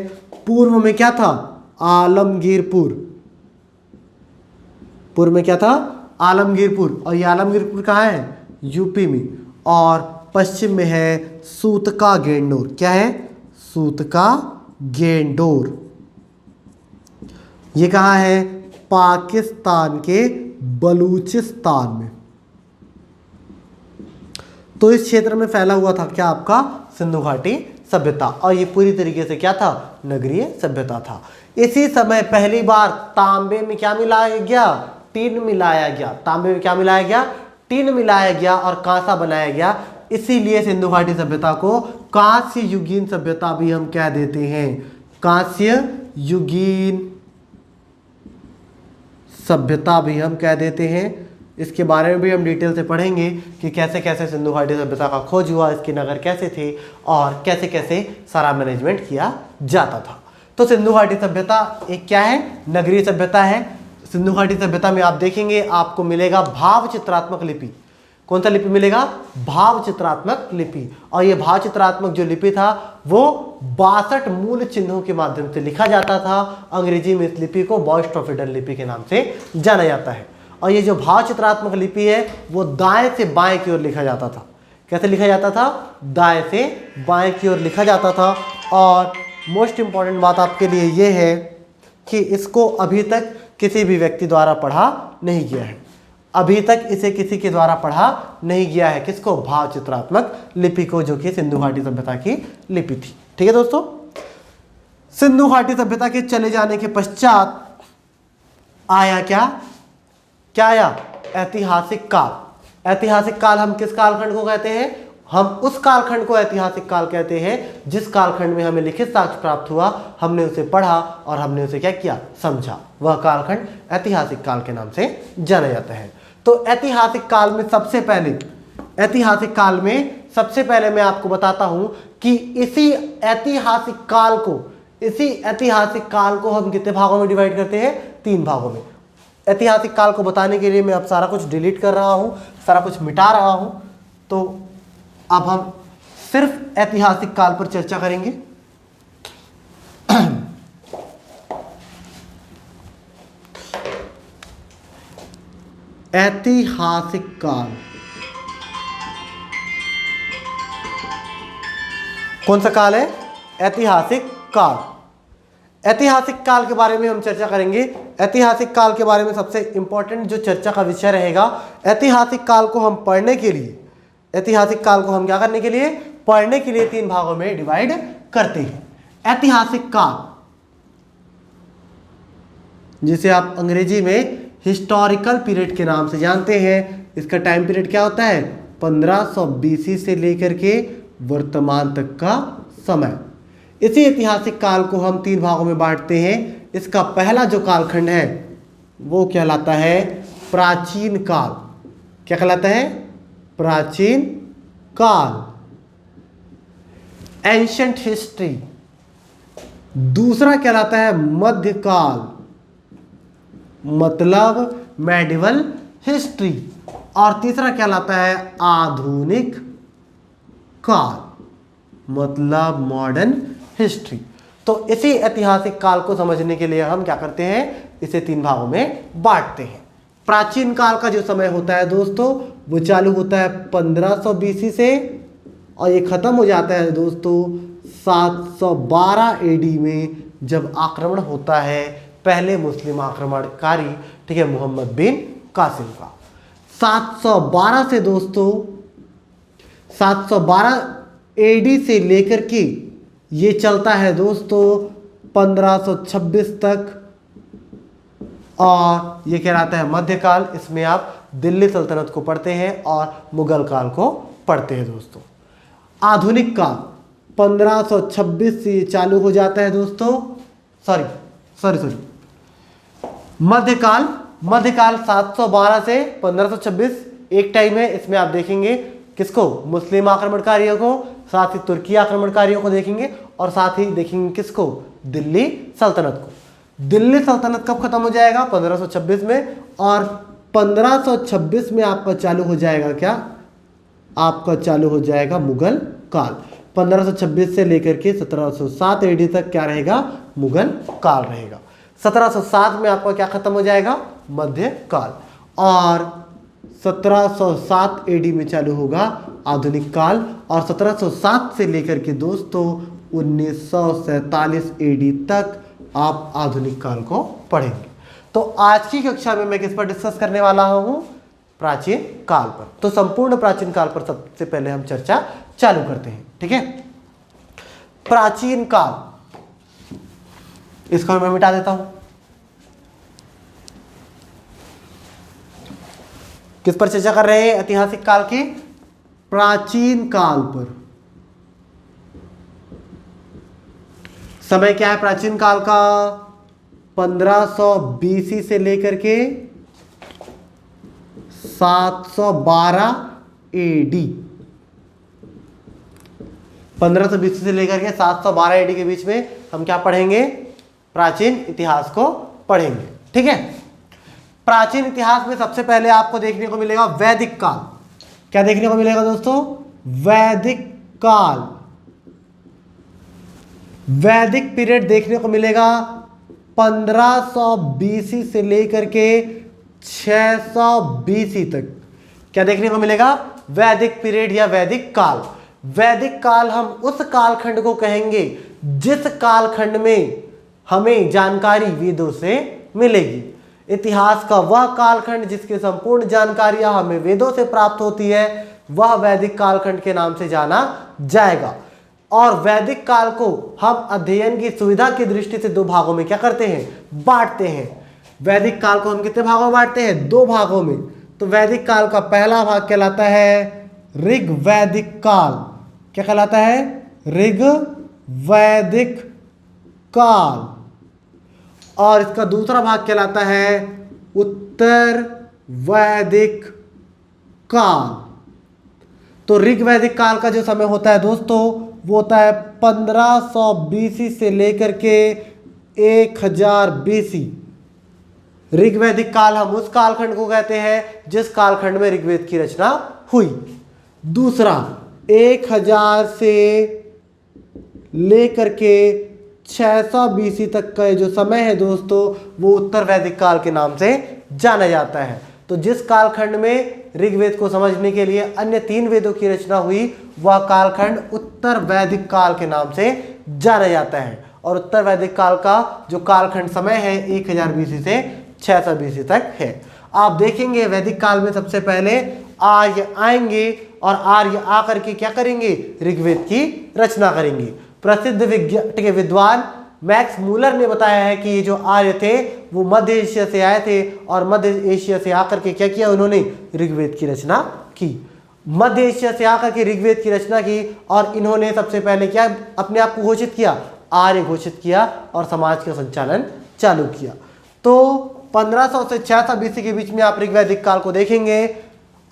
Speaker 1: पूर्व में क्या था? आलमगीरपुर। पूर्व में क्या था? आलमगीरपुर। और ये आलमगीरपुर कहाँ है? यूपी में। और पश्चिम में है सूतका गेंडोर। क्या है? सूतका गेंडोर। ये कहाँ है? पाकिस्तान के बलूचिस्तान में। तो इस क्षेत्र में फैला हुआ था क्या? आपका सिंधु घाटी सभ्यता। और ये पूरी तरीके से क्या था? नगरीय सभ्यता था। इसी समय पहली बार तांबे में क्या मिलाया गया? टिन मिलाया गया। तांबे में क्या मिलाया गया? टिन मिलाया गया और कांसा बनाया गया, इसीलिए सिंधु घाटी सभ्यता को कांस्य युगीन सभ्यता भी हम कह देते हैं। कांस्य युगीन सभ्यता भी हम कह देते हैं। इसके बारे में भी हम डिटेल से पढ़ेंगे कि कैसे कैसे सिंधु घाटी सभ्यता का खोज हुआ, इसके नगर कैसे थे और कैसे कैसे सारा मैनेजमेंट किया जाता था। तो सिंधु घाटी सभ्यता एक क्या है, नगरीय सभ्यता है। सिंधु घाटी सभ्यता में आप देखेंगे आपको मिलेगा भाव चित्रात्मक लिपि। कौन सा लिपि मिलेगा, भाव चित्रात्मक लिपि। और ये भाव चित्रात्मक जो लिपि था वो 62 मूल चिन्हों के माध्यम से लिखा जाता था। अंग्रेजी में इस लिपि को बॉयस्ट्रोफिडल लिपि के नाम से जाना जाता है। और ये जो भाव चित्रात्मक लिपि है वो दाएं से बाएं की ओर लिखा जाता था। कैसे लिखा जाता था, दाएं से बाएं की ओर लिखा जाता था। और मोस्ट इंपॉर्टेंट बात आपके लिए ये है कि इसको अभी तक किसी भी व्यक्ति द्वारा पढ़ा नहीं गया है। अभी तक इसे किसी के द्वारा पढ़ा नहीं गया है। किसको, भाव चित्रात्मक लिपि को, जो कि सिंधु घाटी सभ्यता की लिपि थी। ठीक है दोस्तों, सिंधु घाटी सभ्यता के चले जाने के पश्चात आया क्या आया, ऐतिहासिक काल। ऐतिहासिक काल हम किस कालखंड को कहते हैं, हम उस कालखंड को ऐतिहासिक काल कहते हैं जिस कालखंड में हमें लिखित साक्ष्य प्राप्त हुआ, हमने उसे पढ़ा और हमने उसे क्या किया, समझा। वह कालखंड ऐतिहासिक काल के नाम से जाना जाता है। तो ऐतिहासिक काल में सबसे पहले मैं आपको बताता हूं कि इसी ऐतिहासिक काल को हम कितने भागों में डिवाइड करते हैं, 3 भागों में। ऐतिहासिक काल को बताने के लिए मैं अब सारा कुछ डिलीट कर रहा हूं, सारा कुछ मिटा रहा हूं। तो अब हम सिर्फ ऐतिहासिक काल पर चर्चा करेंगे। ऐतिहासिक काल कौन सा काल है, ऐतिहासिक काल। ऐतिहासिक काल के बारे में हम चर्चा करेंगे। ऐतिहासिक काल के बारे में सबसे इंपॉर्टेंट जो चर्चा का विषय रहेगा, ऐतिहासिक काल को हम पढ़ने के लिए, ऐतिहासिक काल को हम क्या करने के लिए, पढ़ने के लिए 3 भागों में डिवाइड करते हैं। ऐतिहासिक काल जिसे आप अंग्रेजी में हिस्टोरिकल पीरियड के नाम से जानते हैं, इसका टाइम पीरियड क्या होता है, 1500 BC से लेकर के वर्तमान तक का समय। इसी ऐतिहासिक काल को हम 3 भागों में बांटते हैं। इसका पहला जो कालखंड है वो कहलाता है प्राचीन काल। क्या कहलाता है, प्राचीन काल, एंशिएंट हिस्ट्री। दूसरा कहलाता है मध्यकाल, मतलब मेडिवल हिस्ट्री। और तीसरा कहलाता है आधुनिक काल, मतलब मॉडर्न हिस्ट्री। तो इसी ऐतिहासिक काल को समझने के लिए हम क्या करते हैं, इसे 3 भागों में बांटते हैं। प्राचीन काल का जो समय होता है दोस्तों वो चालू होता है 1500 BC से और ये खत्म हो जाता है दोस्तों 712 AD में, जब आक्रमण होता है पहले मुस्लिम आक्रमणकारी, ठीक है, मोहम्मद बिन कासिम का। 712 से दोस्तों 712 AD से लेकर के ये चलता है दोस्तों 1526 तक, और ये कहलाता है मध्यकाल। इसमें आप दिल्ली सल्तनत को पढ़ते हैं और मुगल काल को पढ़ते हैं दोस्तों। आधुनिक काल 1526 से चालू हो जाता है दोस्तों, सॉरी मध्यकाल 712 से 1526 एक टाइम है। इसमें आप देखेंगे किसको, मुस्लिम आक्रमणकारियों को, साथ ही तुर्की आक्रमणकारियों को देखेंगे और साथ ही देखेंगे किसको, दिल्ली सल्तनत को। दिल्ली सल्तनत कब खत्म हो जाएगा, 1526 में। और 1526 में आपका चालू हो जाएगा क्या, आपका चालू हो जाएगा मुगल काल। 1526 से लेकर के 1707 AD तक क्या रहेगा, मुगल काल रहेगा। 1707 में आपका क्या खत्म हो जाएगा, मध्य काल। और 1707 AD में चालू होगा आधुनिक काल। और 1707 से लेकर के दोस्तों 1947 AD तक आप आधुनिक काल को पढ़ेंगे। तो आज की कक्षा में मैं किस पर डिस्कस करने वाला हूं, प्राचीन काल पर। तो संपूर्ण प्राचीन काल पर सबसे पहले हम चर्चा चालू करते हैं, ठीक है। प्राचीन काल, इसको मैं मिटा देता हूं। किस पर चर्चा कर रहे हैं? ऐतिहासिक काल की, प्राचीन काल पर। समय क्या है प्राचीन काल का? 1500 बीसी से लेकर के 712 एडी। 1500 बीसी से लेकर के 712 एडी के बीच में हम क्या पढ़ेंगे? प्राचीन इतिहास को पढ़ेंगे। ठीक है, प्राचीन इतिहास में सबसे पहले आपको देखने को मिलेगा वैदिक काल। क्या देखने को मिलेगा दोस्तों? वैदिक काल। वैदिक पीरियड देखने को मिलेगा 1500 बीसी से लेकर के 600 बीसी तक। क्या देखने को मिलेगा? वैदिक पीरियड या वैदिक काल। वैदिक काल हम उस कालखंड को कहेंगे जिस कालखंड में हमें जानकारी वेदों से मिलेगी। इतिहास का वह कालखंड जिसकी संपूर्ण जानकारियां हमें वेदों से प्राप्त होती है, वह वैदिक कालखंड के नाम से जाना जाएगा। और वैदिक काल को हम अध्ययन की सुविधा की दृष्टि से दो भागों में क्या करते हैं? बांटते हैं। वैदिक काल को हम कितने भागों में बांटते हैं? दो भागों में। तो वैदिक काल का पहला भाग कहलाता है ऋग वैदिक काल। क्या कहलाता है? ऋग वैदिक काल। और इसका दूसरा भाग कहलाता है उत्तर वैदिक काल। तो ऋग वैदिक काल का जो समय होता है दोस्तों, वो होता है 1500 बीसी से लेकर के 1000 बीसी। ऋग वैदिक काल हम उस कालखंड को कहते हैं जिस कालखंड में ऋग्वेद की रचना हुई। दूसरा 1000 से लेकर के 600 बीसी तक का जो समय है दोस्तों, वो उत्तर वैदिक काल के नाम से जाना जाता है। तो जिस कालखंड में ऋग्वेद को समझने के लिए अन्य 3 वेदों की रचना हुई, वह कालखंड उत्तर वैदिक काल के नाम से जाना जाता है। और उत्तर वैदिक काल का जो कालखंड समय है 1000 बीसी से 600 बीसी तक है। आप देखेंगे वैदिक काल में सबसे पहले आर्य आएंगे और आर्य आकर के क्या करेंगे? ऋग्वेद की रचना करेंगे। प्रसिद्ध विद्वान मैक्स मूलर ने बताया है कि ये जो आर्य थे वो मध्य एशिया से आए थे और मध्य एशिया से आकर के क्या किया? उन्होंने ऋग्वेद की रचना की। मध्य एशिया से आकर के ऋग्वेद की रचना की और इन्होंने सबसे पहले क्या अपने आप को घोषित किया? आर्य घोषित किया और समाज का संचालन चालू किया। तो 1500 से 600 बीसी के बीच में आप ऋग वैदिक काल को देखेंगे।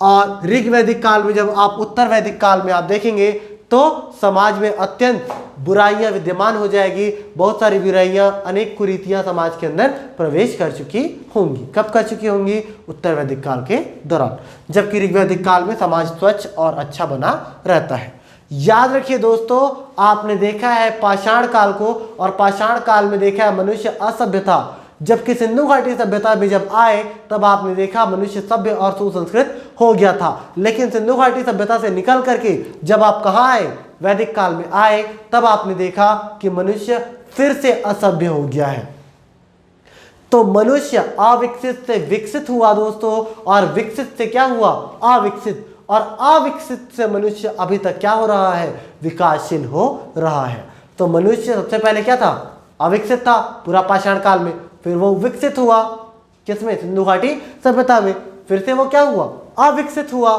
Speaker 1: और ऋग वैदिक काल में जब आप उत्तर वैदिक काल में आप देखेंगे तो समाज में अत्यंत बुराइयां विद्यमान हो जाएगी। बहुत सारी बुराइयां, अनेक कुरीतियां समाज के अंदर प्रवेश कर चुकी होंगी। कब कर चुकी होंगी? उत्तर वैदिक काल के दौरान। जबकि ऋग वैदिक काल में समाज स्वच्छ और अच्छा बना रहता है। याद रखिए दोस्तों, आपने देखा है पाषाण काल को, और पाषाण काल में देखा है मनुष्य असभ्य था। जबकि सिंधु घाटी सभ्यता में जब आए तब आपने देखा मनुष्य सभ्य और सुसंस्कृत हो गया था। लेकिन सिंधु घाटी सभ्यता से निकल करके जब आप कहाँ आए? वैदिक काल में आए, तब आपने देखा कि मनुष्य फिर से असभ्य हो गया है। तो मनुष्य अविकसित से विकसित हुआ दोस्तों, और विकसित से क्या हुआ? अविकसित। और अविकसित से मनुष्य अभी तक क्या हो रहा है? विकासशील हो रहा है। तो मनुष्य सबसे पहले क्या था? अविकसित था पूरा पाषाण काल में। फिर वो विकसित हुआ किसमें? सिंधु घाटी सभ्यता में। फिर से वो क्या हुआ? अविकसित हुआ।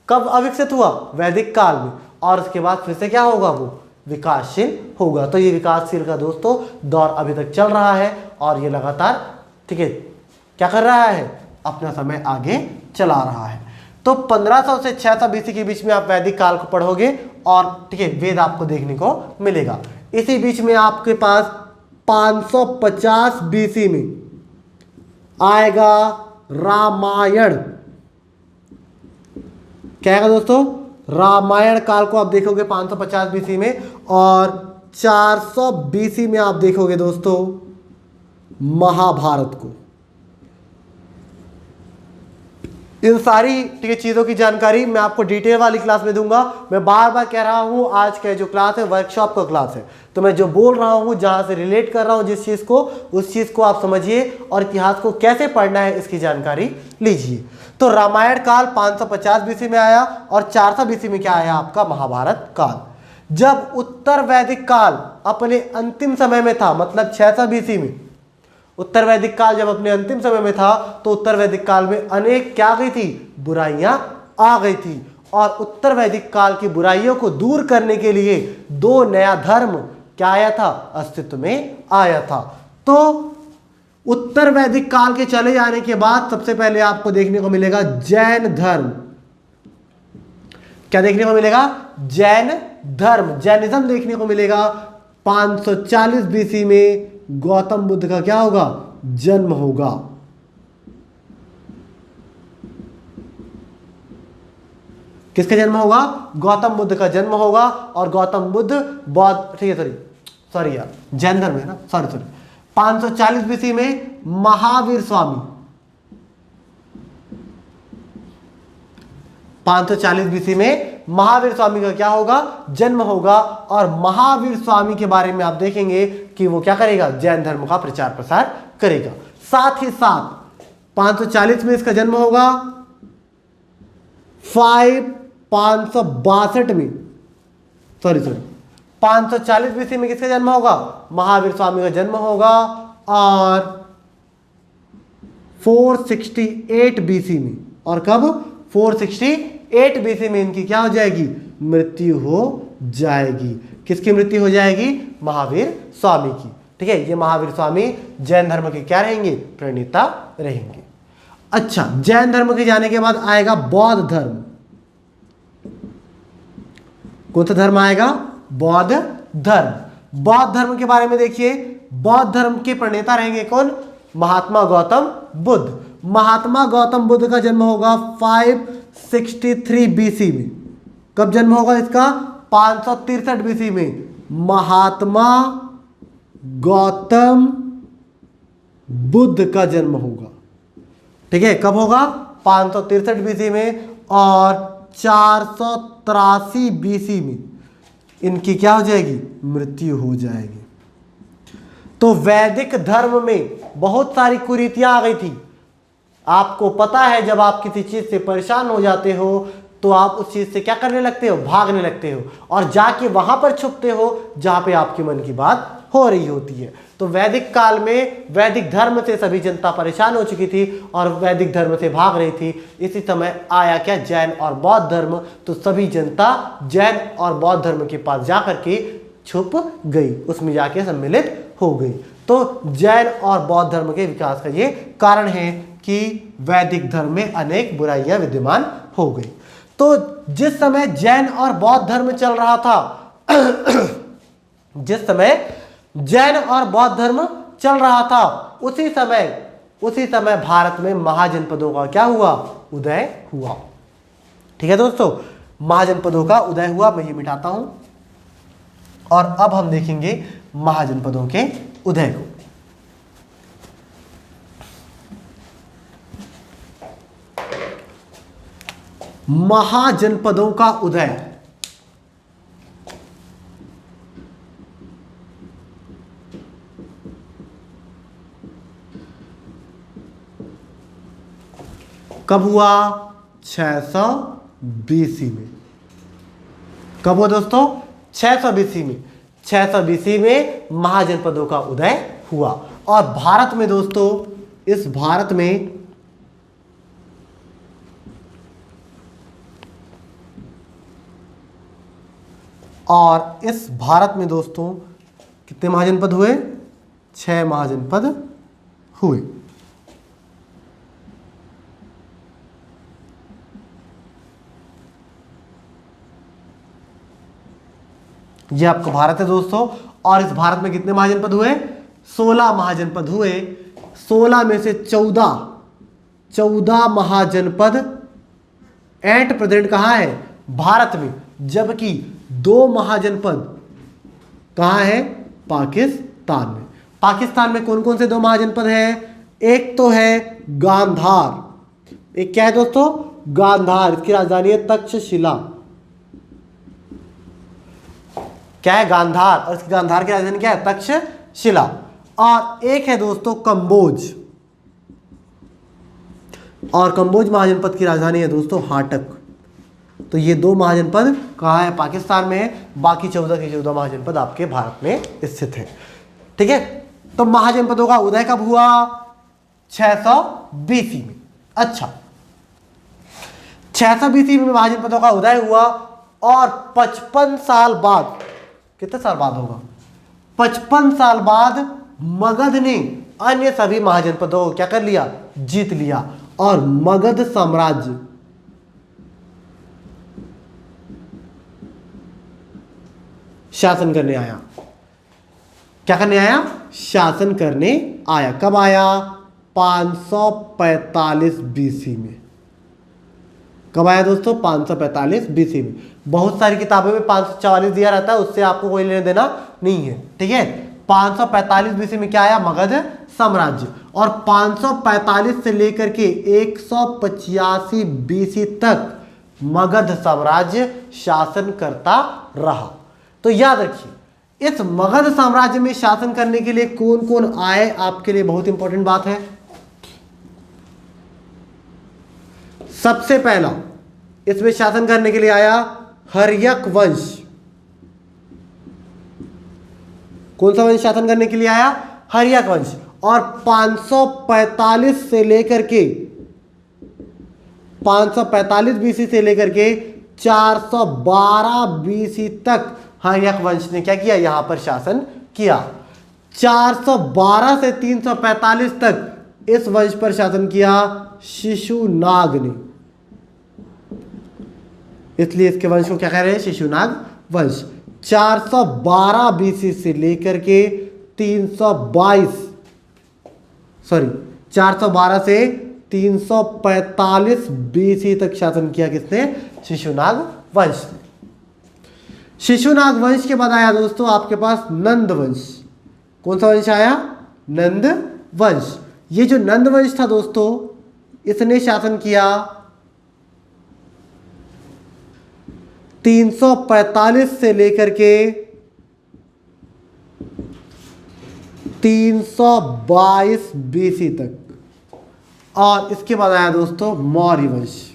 Speaker 1: कब अविकसित हुआ? वैदिक काल में। और उसके बाद फिर से क्या होगा? वो विकासशील होगा। तो ये विकासशील का दोस्तों दौर अभी तक चल रहा है और ये लगातार ठीक है क्या कर रहा है? अपना समय आगे चला रहा है। तो 1500 से 600 बीसी के बीच में आप वैदिक काल को पढ़ोगे और ठीक है वेद आपको देखने को मिलेगा। इसी बीच में आपके पास 550 बीसी में आएगा रामायण। क्या आएगा दोस्तों? रामायण काल को आप देखोगे 550 बीसी में, और 400 बीसी में आप देखोगे दोस्तों महाभारत को। इन सारी ठीक है चीज़ों की जानकारी मैं आपको डिटेल वाली क्लास में दूंगा। मैं बार बार कह रहा हूँ आज का जो क्लास है वर्कशॉप का क्लास है, तो मैं जो बोल रहा हूँ जहाँ से रिलेट कर रहा हूँ जिस चीज़ को, उस चीज़ को आप समझिए और इतिहास को कैसे पढ़ना है इसकी जानकारी लीजिए। तो रामायण काल 550 बीसी में आया और 400 बीसी में क्या आया? आपका महाभारत काल। जब उत्तर वैदिक काल अपने अंतिम समय में था, मतलब 600 बीसी में, उत्तर वैदिक काल जब अपने अंतिम समय में था तो उत्तर वैदिक काल में अनेक क्या आ गई थी, बुराइयां आ गई थी। और उत्तर वैदिक काल की बुराइयों को दूर करने के लिए दो नया धर्म क्या आया था, अस्तित्व में आया था। तो उत्तर वैदिक काल के चले जाने के बाद सबसे पहले आपको देखने को मिलेगा जैन धर्म। क्या देखने को मिलेगा, जैन धर्म, जैनिज्म देखने को मिलेगा। 540 बीसी में गौतम बुद्ध का क्या होगा, जन्म होगा। किसका जन्म होगा, गौतम बुद्ध का जन्म होगा। और गौतम बुद्ध बौद्ध, ठीक है सॉरी यार जैन धर्म है ना, सॉरी 540 बीसी में महावीर स्वामी, 540 बीसी में महावीर स्वामी का क्या होगा, जन्म होगा। और महावीर स्वामी के बारे में आप देखेंगे कि वो क्या करेगा, जैन धर्म का प्रचार प्रसार करेगा। साथ ही साथ 540 में इसका जन्म होगा, 562 में 540 बीसी में किसका जन्म होगा, महावीर स्वामी का जन्म होगा। और 468 बीसी में, और कब, 468 बीसी में इनकी क्या हो जाएगी, मृत्यु हो जाएगी। किसकी मृत्यु हो जाएगी, महावीर स्वामी की। ठीक है, ये महावीर स्वामी जैन धर्म के क्या रहेंगे, प्रणेता रहेंगे। अच्छा, जैन धर्म के जाने के बाद आएगा बौद्ध धर्म। कौन सा धर्म आएगा, बौद्ध धर्म। बौद्ध धर्म के बारे में देखिए, बौद्ध धर्म के प्रणेता रहेंगे कौन, महात्मा गौतम बुद्ध। महात्मा गौतम बुद्ध का जन्म होगा 563 बीसी में। कब जन्म होगा इसका, 563 बीसी में महात्मा गौतम बुद्ध का जन्म होगा। ठीक है, कब होगा, 563 बीसी में। और 483 बीसी में इनकी क्या हो जाएगी, मृत्यु हो जाएगी। तो वैदिक धर्म में बहुत सारी कुरीतियां आ गई थी। आपको पता है, जब आप किसी चीज से परेशान हो जाते हो तो आप उस चीज से क्या करने लगते हो, भागने लगते हो, और जाके वहां पर छुपते हो जहां पे आपके मन की बात हो रही होती है। तो वैदिक काल में वैदिक धर्म से सभी जनता परेशान हो चुकी थी और वैदिक धर्म से भाग रही थी। इसी समय आया क्या, जैन और बौद्ध धर्म। तो सभी जनता जैन और बौद्ध धर्म के पास जाकर के छुप गई, उसमें जाके सम्मिलित हो गई। तो जैन और बौद्ध धर्म के विकास का ये कारण है कि वैदिक धर्म में अनेक बुराइयां विद्यमान हो गई। तो जिस समय जैन और बौद्ध धर्म चल रहा था जिस समय जैन और बौद्ध धर्म चल रहा था, उसी समय भारत में महाजनपदों का क्या हुआ, उदय हुआ। ठीक है दोस्तों, महाजनपदों का उदय हुआ। मैं ये मिटाता हूं और अब हम देखेंगे महाजनपदों के उदय को। महाजनपदों का उदय, कब हुआ, 600 बीसी में। कब हुआ दोस्तों, 600 बीसी में। 600 बीसी में महाजनपदों का उदय हुआ। और भारत में दोस्तों, इस भारत में दोस्तों कितने महाजनपद हुए, 6 महाजनपद हुए। यह आपका भारत है दोस्तों। और इस भारत में कितने महाजनपद हुए, 16 महाजनपद हुए। 16 में से 14 महाजनपद एट प्रेजेंट कहाँ है, भारत में। जबकि 2 महाजनपद कहाँ है, पाकिस्तान में। पाकिस्तान में कौन कौन से 2 महाजनपद हैं, एक तो है गांधार। एक क्या है दोस्तों, गांधार। इसकी राजधानी है तक्षशिला। क्या है, गांधार। और इसकी गांधार की राजधानी क्या है, तक्षशिला। और एक है दोस्तों कंबोज। और कंबोज महाजनपद की राजधानी है दोस्तों हाटक। तो ये 2 महाजनपद कहाँ है, पाकिस्तान में है। बाकी 14 के 14 महाजनपद आपके भारत में स्थित है। ठीक है, तो महाजनपदों का उदय कब हुआ? 600 बीसी में। अच्छा, 600 बीसी में महाजनपदों का उदय हुआ और 55 साल बाद, कितने साल बाद होगा? 55 साल बाद मगध ने अन्य सभी महाजनपदों को क्या कर लिया? जीत लिया। और मगध साम्राज्य शासन करने आया। क्या करने आया? शासन करने आया। कब आया? 545 बीसी में। कब आया दोस्तों? 545 बीसी में। बहुत सारी किताबों में 544 दिया रहता है, उससे आपको कोई लेने देना नहीं है, ठीक है। 545 बीसी में क्या आया? मगध साम्राज्य। और 545 से लेकर के 185 बीसी तक मगध साम्राज्य शासन करता रहा। तो याद रखिए, इस मगध साम्राज्य में शासन करने के लिए कौन कौन आए, आपके लिए बहुत इंपॉर्टेंट बात है। सबसे पहला इसमें शासन करने के लिए आया हर्यक वंश। कौन सा वंश शासन करने के लिए आया? हर्यक वंश। और 545 से लेकर के 545 बीसी से लेकर के 412 बीसी तक हर्यक वंश ने क्या किया? यहां पर शासन किया। 412 से 345 तक इस वंश पर शासन किया शिशुनाग ने, इसलिए इसके वंश को क्या कह रहे हैं? शिशुनाग वंश। 412 बीसी से लेकर के 412 से 345 बीसी तक शासन किया किसने? शिशुनाग वंश ने। शिशुनाग वंश के बाद आया दोस्तों आपके पास नंद वंश। कौन सा वंश आया? नंद वंश। ये जो नंद वंश था दोस्तों, इसने शासन किया 345 से लेकर के 322 बीसी तक। और इसके बाद आया दोस्तों मौर्य वंश।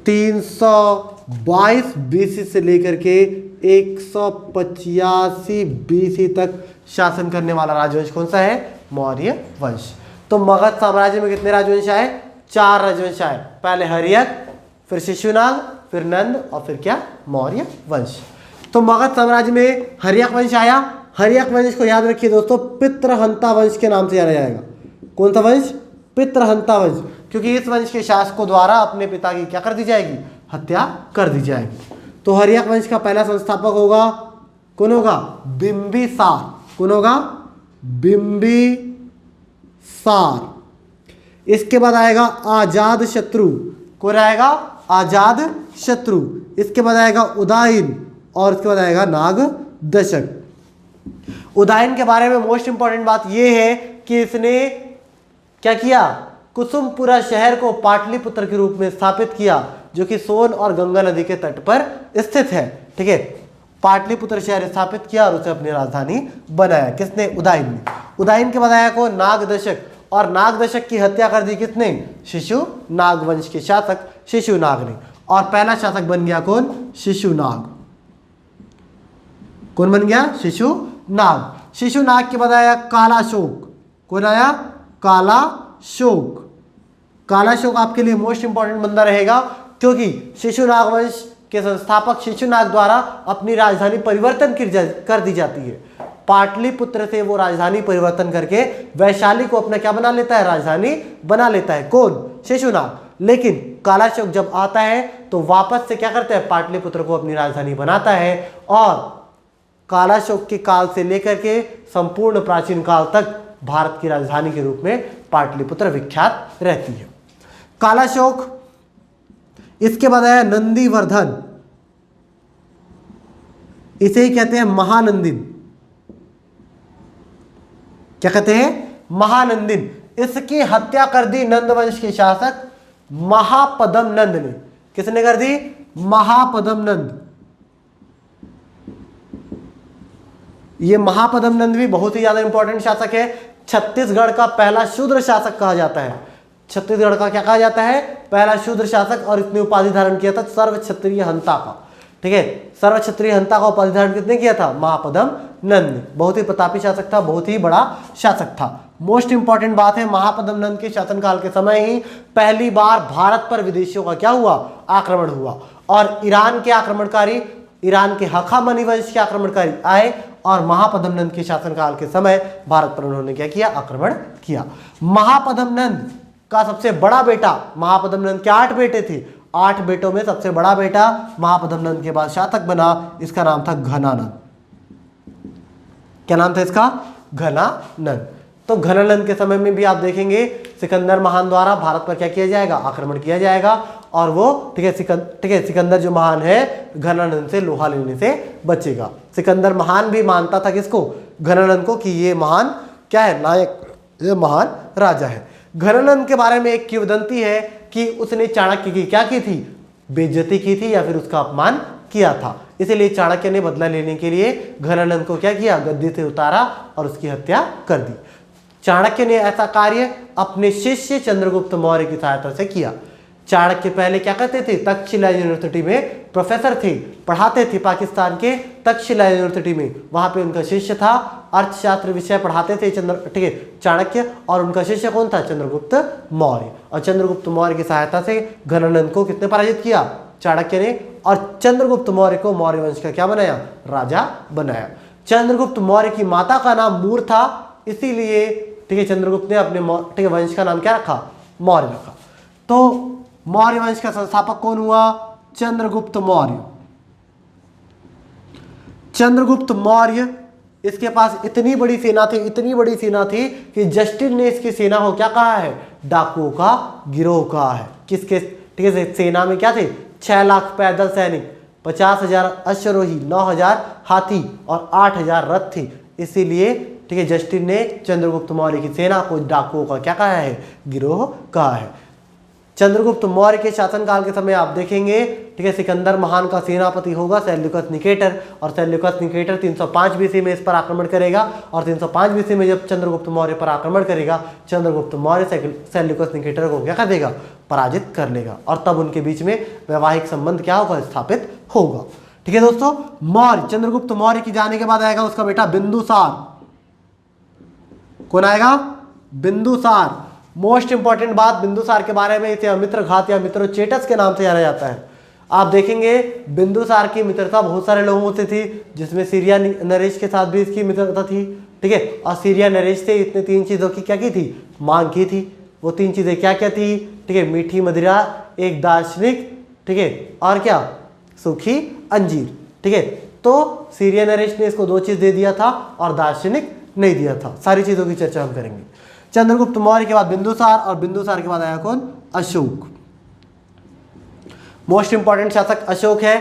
Speaker 1: 322 बीसी से लेकर के 185 बीसी तक शासन करने वाला राजवंश कौन सा है? मौर्य वंश। तो मगध साम्राज्य में कितने राजवंश आए? 4 राजवंश आए। पहले हर्यक, फिर शिशुनाग, फिर नंद और फिर क्या? मौर्य वंश। तो मगध साम्राज्य में हर्यक वंश आया। हर्यक वंश को याद रखिए दोस्तों, पितृहंता वंश के नाम से जाना जाएगा। कौन सा वंश? पितृहंता वंश, क्योंकि इस वंश के शासकों द्वारा अपने पिता की क्या कर दी जाएगी? हत्या कर दी जाएगी। तो हर्यक वंश का पहला संस्थापक होगा, कौन होगा? बिंबिसार। कौन होगा? बिंबिसार। इसके बाद आएगा आजाद शत्रु। कौन आएगा? आजाद शत्रु। इसके बाद आएगा उदायन और इसके बाद आएगा नागदशक। उदायन के बारे में मोस्ट इंपॉर्टेंट बात यह है कि इसने क्या किया? कुसुमपुरा शहर को पाटलिपुत्र के रूप में स्थापित किया, जो कि सोन और गंगा नदी के तट पर स्थित है, ठीक है। पाटलिपुत्र शहर स्थापित किया और उसे अपनी राजधानी बनाया। किसने? उदायन ने। उदायन के बाद आया को नागदशक, और नागदशक की हत्या कर दी किसने? शिशुनाग वंश के शासक शिशुनाग ने। और पहला शासक बन गया कौन? शिशुनाग। कौन बन गया? शिशुनाग। शिशुनाग के बाद आया कालाशोक। कौन आया? कालाशोक। कालाशोक आपके लिए मोस्ट इंपॉर्टेंट बंदा रहेगा, क्योंकि शिशुनाग वंश के संस्थापक शिशुनाग द्वारा अपनी राजधानी परिवर्तन कर दी जाती है। पाटलिपुत्र से वो राजधानी परिवर्तन करके वैशाली को अपना क्या बना लेता है? राजधानी बना लेता है। कौन? शिशुनाग। लेकिन कालाशोक जब आता है तो वापस से क्या करता है? पाटलिपुत्र को अपनी राजधानी बनाता है। और कालाशोक के काल से लेकर के संपूर्ण प्राचीन काल तक भारत की राजधानी के रूप में पाटलिपुत्र विख्यात रहती है। कालाशोक। इसके बाद आया नंदीवर्धन। इसे ही कहते हैं महानंदिन। क्या कहते हैं? महानंदिन। इसकी हत्या कर दी नंद वंश के शासक महापदम नंद ने। किसने कर दी? महापदम नंद। ये महापदम नंद भी बहुत ही ज्यादा इंपॉर्टेंट शासक है। छत्तीसगढ़ का पहला शूद्र शासक कहा जाता है। छत्तीसगढ़ का क्या कहा जाता है? पहला शूद्र शासक। और इसने उपाधि धारण किया था सर्व क्षत्रिय हंता का। ठीक है। सर्व क्षत्रिय हंता का उपाधि धारण किसने किया था? महापद्म नंद ने। बहुत ही प्रतापी शासक था, बहुत ही बड़ा शासक था। मोस्ट इंपॉर्टेंट बात है, महापद्म नंद के शासनकाल के समय ही पहली बार भारत पर विदेशियों का क्या हुआ? आक्रमण हुआ। और ईरान के आक्रमणकारी, ईरान के हखामनी वंश के आक्रमणकारी आए और महापद्म नंद के शासनकाल के समय भारत पर उन्होंने क्या किया? आक्रमण किया। महापद्म नंद का सबसे बड़ा बेटा, महापद्म नंद के 8 बेटे थे, 8 बेटों में सबसे बड़ा बेटा महापद्म नंद के बाद शासक बना, इसका नाम था घनानंद। क्या नाम था इसका? घनानंद। तो घनानंद के समय में भी आप देखेंगे सिकंदर महान द्वारा भारत पर क्या किया जाएगा? आक्रमण किया जाएगा। और वो ठीक है सिकंदर जो महान है घनानंद से लोहा लेने से बचेगा। सिकंदर महान भी मानता था किसको? घनानंद को, कि ये महान क्या है? नायक, ये महान राजा है। घनानंद के बारे में एक किंवदंती है कि उसने चाणक्य की क्या की थी? बेइज्जती की थी या फिर उसका अपमान किया था। इसलिए चाणक्य ने बदला लेने के लिए घनानंद को क्या किया? गद्दी से उतारा और उसकी हत्या कर दी। चाणक्य ने ऐसा कार्य अपने शिष्य चंद्रगुप्त मौर्य की सहायता से किया। चाणक्य पहले क्या करते थे? तक्षशिला यूनिवर्सिटी में प्रोफेसर थे, पढ़ाते थे पाकिस्तान के तक्षशिला यूनिवर्सिटी में। वहां पे उनका शिष्य था, अर्थशास्त्र विषय पढ़ाते थे चाणक्य, और उनका शिष्य कौन था? चंद्रगुप्त मौर्य। और चंद्रगुप्त मौर्य की सहायता से घनानंद को किसने पराजित किया? चाणक्य ने। और चंद्रगुप्त मौर्य को मौर्य वंश का क्या बनाया? राजा बनाया। चंद्रगुप्त मौर्य की माता का नाम मूर था, इसीलिए चंद्रगुप्त ने अपने वंश का नाम क्या रखा? मौर्य रखा। तो मौर्य वंश का संस्थापक कौन हुआ? चंद्रगुप्त मौर्य। चंद्रगुप्त मौर्य, इसके पास इतनी बड़ी सेना थी कि जस्टिन ने इसकी सेना को क्या कहा है? डाकुओं का गिरोह कहा है। किसके? सेना में क्या थे? 6 लाख पैदल सैनिक, 50,000 अश्वरोही, 9,000 हाथी और 8,000 रथ थे। इसीलिए जस्टिन ने चंद्रगुप्त मौर्य की सेना को डाकुओं का क्या कहा है? गिरोह कहा है। चंद्रगुप्त मौर्य के शासनकाल के समय आप देखेंगे सिकंदर महान का सेनापति होगा सेल्यूकस निकेटर, और सेल्यूकस निकेटर 305 बीसी में इस पर आक्रमण करेगा। और 305 बीसी में जब चंद्रगुप्त मौर्य पर आक्रमण करेगा, चंद्रगुप्त मौर्य सेल्यूकस निकेटर को क्या कर देगा? पराजित कर लेगा। और तब उनके बीच में वैवाहिक संबंध क्या होगा? स्थापित होगा। ठीक है दोस्तों, मौर्य, चंद्रगुप्त मौर्य की जाने के बाद आएगा उसका बेटा बिंदुसार। कौन आएगा? बिंदुसार। मोस्ट इंपॉर्टेंट बात बिंदुसार के बारे में, इसे अमित्रघात या मित्रोचेटस के नाम से जाना जाता है। आप देखेंगे बिंदुसार की मित्रता बहुत सारे लोगों से थी, जिसमें सीरिया नरेश के साथ भी इसकी मित्रता थी। ठीक है, और सीरिया नरेश से इसने 3 चीजों की क्या की थी? मांग की थी। वो 3 चीजें क्या क्या थी? ठीक है, मीठी मदिरा, एक दार्शनिक, ठीक है, और क्या? सूखी अंजीर। ठीक है, तो सीरिया नरेश ने इसको 2 चीज दे दिया था और दार्शनिक नहीं दिया था। सारी चीजों की चर्चा हम करेंगे। चंद्रगुप्त मौर्य के बाद बिंदुसार, और बिंदुसार के बाद आया कौन? अशोक। मोस्ट इंपॉर्टेंट शासक अशोक है।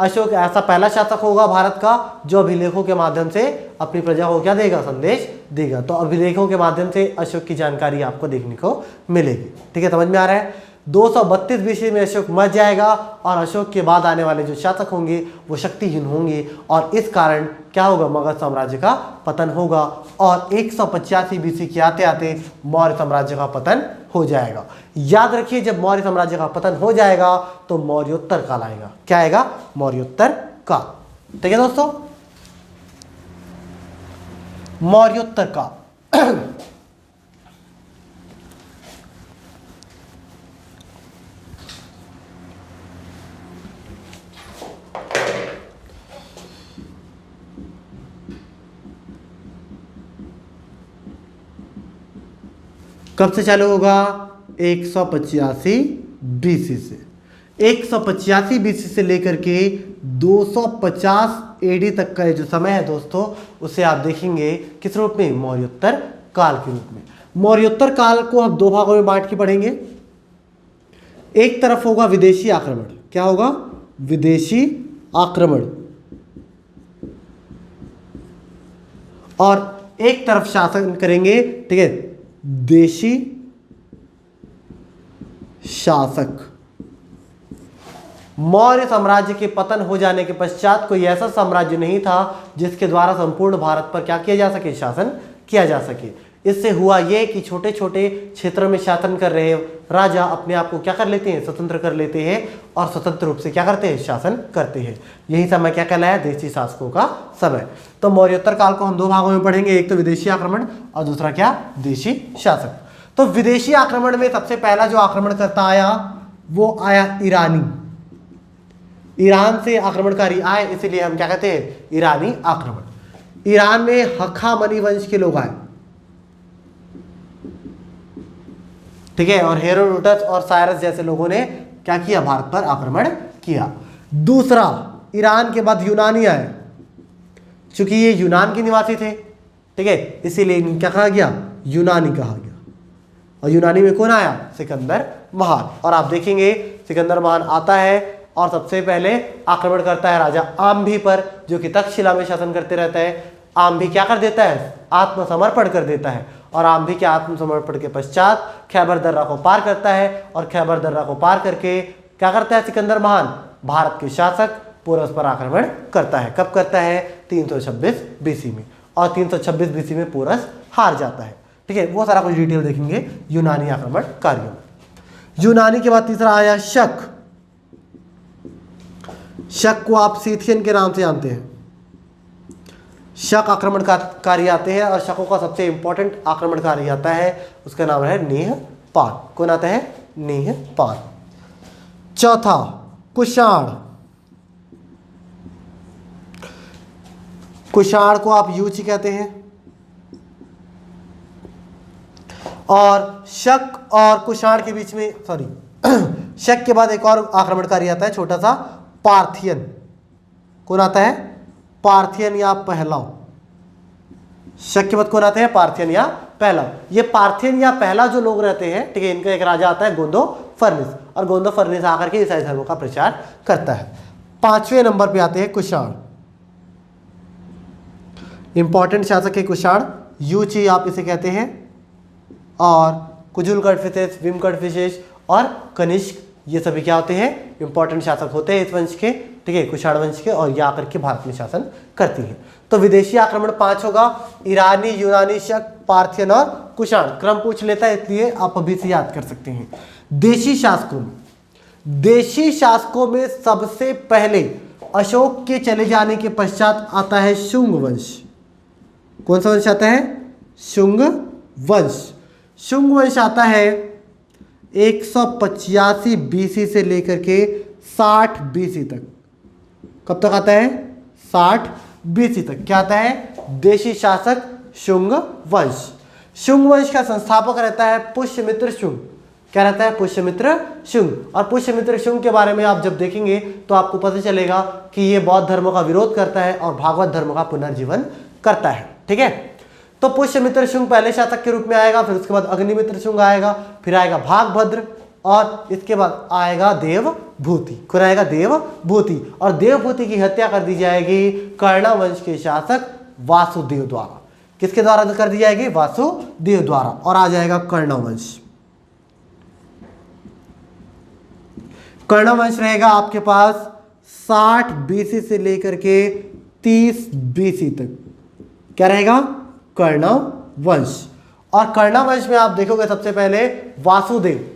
Speaker 1: अशोक ऐसा पहला शासक होगा भारत का जो अभिलेखों के माध्यम से अपनी प्रजा को क्या देगा? संदेश देगा। तो अभिलेखों के माध्यम से अशोक की जानकारी आपको देखने को मिलेगी। ठीक है, समझ में आ रहा है? 232 बीसी में अशोक मर जाएगा, और अशोक के बाद आने वाले जो शासक होंगे वो शक्तिहीन होंगे, और इस कारण क्या होगा? मगध साम्राज्य का पतन होगा। और 185 बीसी के आते आते मौर्य साम्राज्य का पतन हो जाएगा। याद रखिए, जब मौर्य साम्राज्य का पतन हो जाएगा तो मौर्योत्तर काल आएगा। क्या आएगा? मौर्योत्तर काल। ठीक है दोस्तों, मौर्योत्तर काल। कब से चालू होगा? 185 बीसी से। 185 बीसी से लेकर के 250 एडी तक का जो समय है दोस्तों, उसे आप देखेंगे किस रूप में? मौर्योत्तर काल के रूप में। मौर्योत्तर काल को हम 2 भागों में बांट के पढ़ेंगे। एक तरफ होगा विदेशी आक्रमण। क्या होगा? विदेशी आक्रमण। और एक तरफ शासन करेंगे, ठीक है, देशी शासक। मौर्य साम्राज्य के पतन हो जाने के पश्चात कोई ऐसा साम्राज्य नहीं था जिसके द्वारा संपूर्ण भारत पर क्या किया जा सके? शासन किया जा सके। इससे हुआ ये कि छोटे छोटे क्षेत्रों में शासन कर रहे राजा अपने आप को क्या कर लेते हैं, स्वतंत्र कर लेते हैं और स्वतंत्र रूप से क्या करते हैं, शासन करते हैं। यही समय क्या कहलाया, देशी शासकों का समय। तो मौर्योत्तर काल को हम दो भागों में पढ़ेंगे, एक तो विदेशी आक्रमण और दूसरा क्या, देशी शासक। तो विदेशी आक्रमण में सबसे पहला जो आक्रमणकर्ता आया वो आया ईरानी। ईरान से आक्रमणकारी आए, इसीलिए हम क्या कहते हैं, ईरानी आक्रमण। ईरान में हखामनी वंश के लोग आए, ठीक है, और हेरोडोटस और साइरस जैसे लोगों ने क्या किया, भारत पर आक्रमण किया। दूसरा, ईरान के बाद यूनानी आए, चूंकि ये यूनान के निवासी थे, ठीक है, इसीलिए इन्हें क्या कहा गया, यूनानी कहा गया। और यूनानी में कौन आया, सिकंदर महान। और आप देखेंगे सिकंदर महान आता है और सबसे पहले आक्रमण करता है राजा आम्भी पर, जो कि तक्षशिला में शासन करते रहता है। आम्भी क्या कर देता है, आत्मसमर्पण कर देता है, और आम्भी के आत्मसमर्पण के पश्चात खैबर दर्रा को पार करता है, और खैबर दर्रा को पार करके क्या करता है सिकंदर महान, भारत के शासक पोरस पर आक्रमण करता है। कब करता है, 326 बीसी में, और 326 बीसी में पोरस हार जाता है, ठीक है। वो सारा कुछ डिटेल देखेंगे यूनानी आक्रमणकारियों में। यूनानी के बाद तीसरा आया शक। शक को आप सीथियन के नाम से जानते हैं। शक आक्रमणकारी आते हैं, और शकों का सबसे इंपॉर्टेंट आक्रमणकारी आता है, उसका नाम है नेहपान। कौन आता है, नेहपान। चौथा, कुषाण। कुषाण को आप यूची कहते हैं। और शक और कुषाण के बीच में, सॉरी शक के बाद एक और आक्रमणकारी आता है, छोटा सा, पार्थियन। कौन आता है, पार्थियन या पहलव। शक के बाद कौन आते हैं, पार्थियन या पहलव। ये पार्थियन या पहला जो लोग रहते हैं, ठीक है, इनका एक राजा आता है गोंदो फर्निस, और गोंदो फर्निस आकर के ईसाई धर्म का प्रचार करता है। पांचवें नंबर पे आते हैं कुषाण। इंपॉर्टेंट शासक है कुषाण, यूची आप इसे कहते हैं। और कुजुल कड़फिसेस, विम कड़फिसेस और कनिष्क, ये सभी क्या होते हैं, इंपॉर्टेंट शासक होते हैं इस वंश के, ठीक है, कुषाण वंश के, और ये आकर के भारत में शासन करती है। तो विदेशी आक्रमण 5 होगा, ईरानी, यूनानी, शक, पार्थियन और कुषाण। क्रम पूछ लेता है, इसलिए आप अभी से याद कर सकते हैं। देशी शासकों में, देशी शासकों में सबसे पहले अशोक के चले जाने के पश्चात आता है शुंग वंश। कौन सा वंश आता है, शुंग वंश। शुंग वंश आता है 185 बीसी से लेकर के 60 बीसी तक। कब तक आता है, 60 बीसी तक। क्या आता है, देशी शासक शुंग वंश। शुंग वंश का संस्थापक रहता है पुष्यमित्र शुंग। क्या रहता है, पुष्यमित्र शुंग। और पुष्यमित्र शुंग के बारे में आप जब देखेंगे तो आपको पता चलेगा कि ये बौद्ध धर्म का विरोध करता है और भागवत धर्म का पुनर्जीवन करता है, ठीक है। तो पुष्यमित्र शुंग पहले शासक के रूप में आएगा, फिर उसके बाद अग्निमित्र शुंग आएगा, फिर आएगा भागभद्र, और इसके बाद आएगा देवभूति। कौन आएगा, देवभूति। और देवभूति की हत्या कर दी जाएगी कर्ण वंश के शासक वासुदेव द्वारा। किसके द्वारा कर दी जाएगी, वासुदेव द्वारा। और आ जाएगा कर्ण वंश। कर्ण वंश रहेगा आपके पास 60 बीसी से लेकर के 30 बीसी तक। क्या रहेगा, कर्ण वंश। और कर्ण वंश में आप देखोगे सबसे पहले वासुदेव।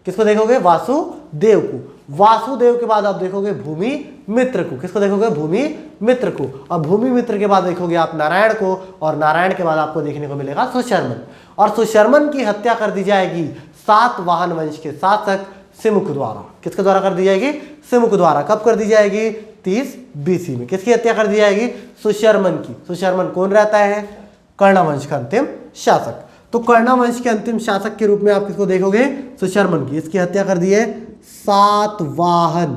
Speaker 1: किसको देखोगे, वासुदेव को। वासुदेव के बाद आप देखोगे भूमि मित्र को। किसको देखोगे, भूमि मित्र को। और भूमि मित्र के बाद देखोगे आप नारायण को, और नारायण के बाद आपको देखने को मिलेगा सुशर्मन। और सुशर्मन की हत्या कर दी जाएगी सातवाहन वंश के शासक सिमुक द्वारा। किसके द्वारा कर दी जाएगी, सिमुक द्वारा। कब कर दी जाएगी, 30 बीसी में। किसकी हत्या कर दी जाएगी, सुशर्मन की। सुशर्मन कौन रहता है, कर्ण वंश का अंतिम शासक। तो कर्ण वंश के अंतिम शासक के रूप में आप किसको देखोगे, सुशर्मन की। इसकी हत्या कर दी है सातवाहन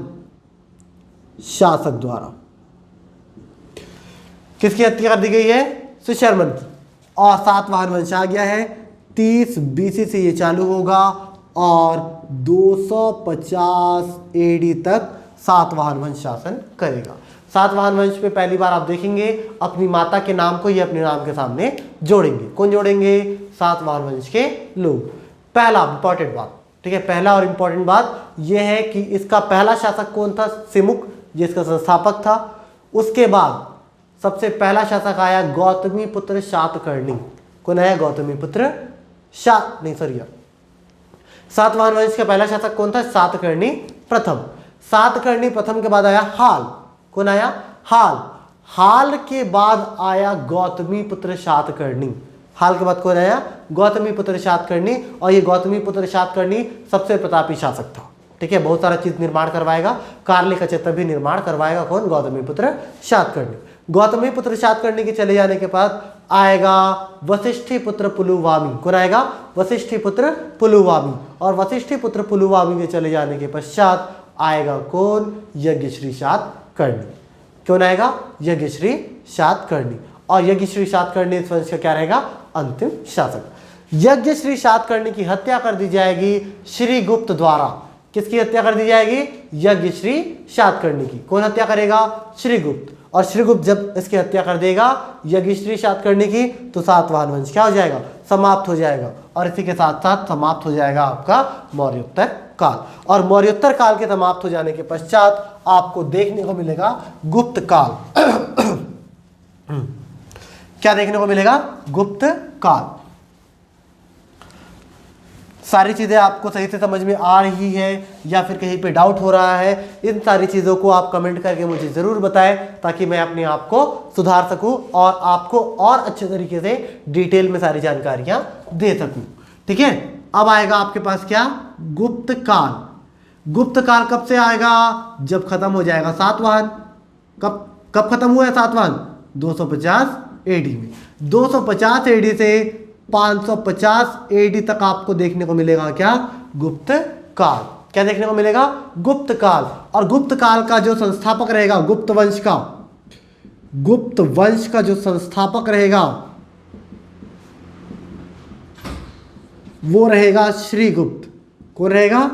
Speaker 1: शासक द्वारा। किसकी हत्या कर दी गई है, सुशर्मन की। और सातवाहन वंश आ गया है। 30 बीसी से ये चालू होगा और 250 एडी तक सातवाहन वंश शासन करेगा। सातवाहन वंश में पहली बार आप देखेंगे अपनी माता के नाम को ये अपने नाम के सामने जोड़ेंगे। कौन जोड़ेंगे, सातवाहन वंश के लोग। पहला इंपॉर्टेंट बात, ठीक है, पहला और इंपॉर्टेंट बात यह है कि इसका पहला शासक कौन था, सिमुक, जिसका संस्थापक था। उसके बाद सबसे पहला शासक आया गौतमी पुत्र शातकर्णी। कौन आया? गौतमीपुत्र सातवाहन वंश का पहला शासक कौन था? सातकर्णी प्रथम। सातकर्णी प्रथम के बाद आया हाल। कौन आया? हाल। हाल के बाद आया गौतमीपुत्र सातकर्णी। हाल के बाद कौन आया? गौतमीपुत्र सातकर्णी। और ये गौतमीपुत्र सातकर्णी सबसे प्रतापी शासक था। ठीक है, बहुत सारा चीज निर्माण करवाएगा, कार्लिक क्षेत्र भी निर्माण करवाएगा। कौन? गौतमीपुत्र सातकर्णी। गौतमीपुत्र सातकर्णी के चले जाने के बाद आएगा वशिष्ठीपुत्र पुलुवामी। कौन आएगा? वशिष्ठीपुत्र पुलुवामी। और वशिष्ठीपुत्र पुलुवामी के चले जाने के पश्चात आएगा कौन? यज्ञश्री सातकर्णी। कौन आएगा? यज्ञश्री सातकर्णी। और यज्ञश्री सातकर्णी इस वंश का क्या रहेगा? अंतिम शासक। यज्ञश्री सातकर्णी की हत्या कर दी जाएगी श्रीगुप्त द्वारा। किसकी हत्या कर दी जाएगी? यज्ञश्री सातकर्णी की। कौन हत्या करेगा? श्रीगुप्त। और श्रीगुप्त जब इसकी हत्या कर देगा यज्ञश्री सातकर्णी की, तो सातवाहन वंश क्या हो जाएगा? समाप्त हो जाएगा। और इसी के साथ साथ समाप्त हो जाएगा आपका मौर्योत्तर काल। और मौर्योत्तर काल के समाप्त हो जाने के पश्चात आपको देखने को मिलेगा गुप्त काल। क्या देखने को मिलेगा? गुप्त काल। सारी चीजें आपको सही से समझ में आ रही है या फिर कहीं पे डाउट हो रहा है? इन सारी चीजों को आप कमेंट करके मुझे जरूर बताएं, ताकि मैं अपने आप को सुधार सकूं और आपको और अच्छे तरीके से डिटेल में सारी जानकारियां दे सकूं। ठीक है, अब आएगा आपके पास क्या? गुप्त काल। गुप्त काल कब से आएगा? जब खत्म हो जाएगा सातवाहन। कब खत्म हुआ है सातवाहन? 250 एडी में। 250 एडी से 550 एडी तक आपको देखने को मिलेगा क्या? गुप्त काल। क्या देखने को मिलेगा? गुप्त काल। और गुप्त काल का जो संस्थापक रहेगा गुप्त वंश का जो संस्थापक रहेगा वो रहेगा श्रीगुप्त। कौन रहेगा?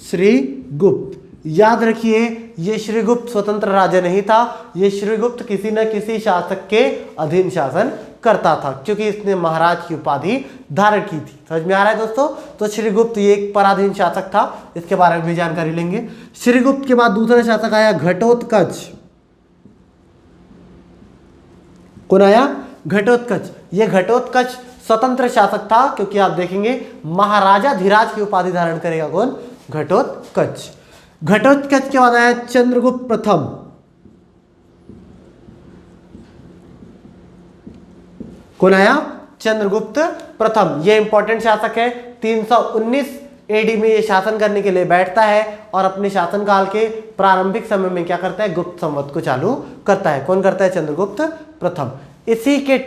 Speaker 1: श्रीगुप्त। याद रखिए, ये श्रीगुप्त स्वतंत्र राजा नहीं था, ये श्रीगुप्त किसी न किसी शासक के अधीन शासन करता था, क्योंकि इसने महाराज की उपाधि धारण की थी। समझ में आ रहा है दोस्तों? तो श्रीगुप्त ये एक पराधीन शासक था, इसके बारे में भी जानकारी लेंगे। श्रीगुप्त के बाद दूसरा शासक आया घटोत्कच। कौन आया? घटोत्कच। ये घटोत्कच स्वतंत्र शासक था, क्योंकि आप देखेंगे महाराजा धीराज की उपाधि धारण करेगा। कौन? घटोत्कच। घटोत्कच के बाद आया चंद्रगुप्त प्रथम। कौन आया? चंद्रगुप्त प्रथम। यह इंपॉर्टेंट शासक है। 319 एडी में यह शासन करने के लिए बैठता है और अपने शासनकाल के प्रारंभिक समय में क्या करता है? गुप्त संवत को चालू करता है। कौन करता है? चंद्रगुप्त प्रथम। इसी के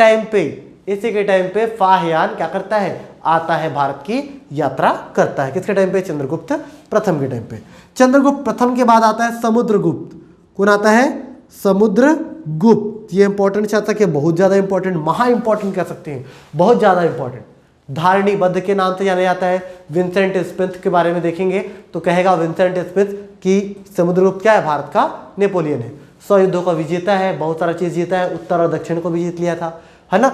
Speaker 1: टाइम पे फाहियान क्या करता है? आता है, भारत की यात्रा करता है। किसके टाइम पे? चंद्रगुप्त प्रथम के टाइम पे। चंद्रगुप्त प्रथम के बाद आता है समुद्रगुप्त। कौन आता है? समुद्रगुप्त। ये इंपॉर्टेंट शासक है, बहुत ज्यादा इंपॉर्टेंट, महा इंपॉर्टेंट कह सकते हैं, बहुत ज्यादा इंपॉर्टेंट। धारणी बद्ध के नाम से जाना जाता है। विंसेंट स्मिथ के बारे में देखेंगे तो कहेगा विंसेंट स्मिथ कि समुद्रगुप्त क्या है? भारत का नेपोलियन है। 100 युद्धों का विजेता है, बहुत सारा चीज जीता है, उत्तर और दक्षिण को भी जीत लिया था, है ना।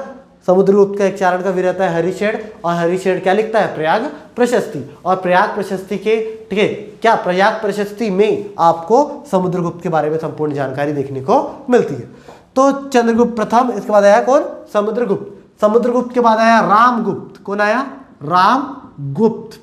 Speaker 1: समुद्रगुप्त का एक चारण कवि रहता है हरिशेन, और हरिशेन क्या लिखता है? प्रयाग प्रशस्ति। और प्रयाग प्रशस्ति के, ठीक है, क्या प्रयाग प्रशस्ति में आपको समुद्रगुप्त के बारे में संपूर्ण जानकारी देखने को मिलती है। तो चंद्रगुप्त प्रथम, इसके बाद आया कौन? समुद्रगुप्त। समुद्रगुप्त के बाद आया रामगुप्त। कौन आया? रामगुप्त।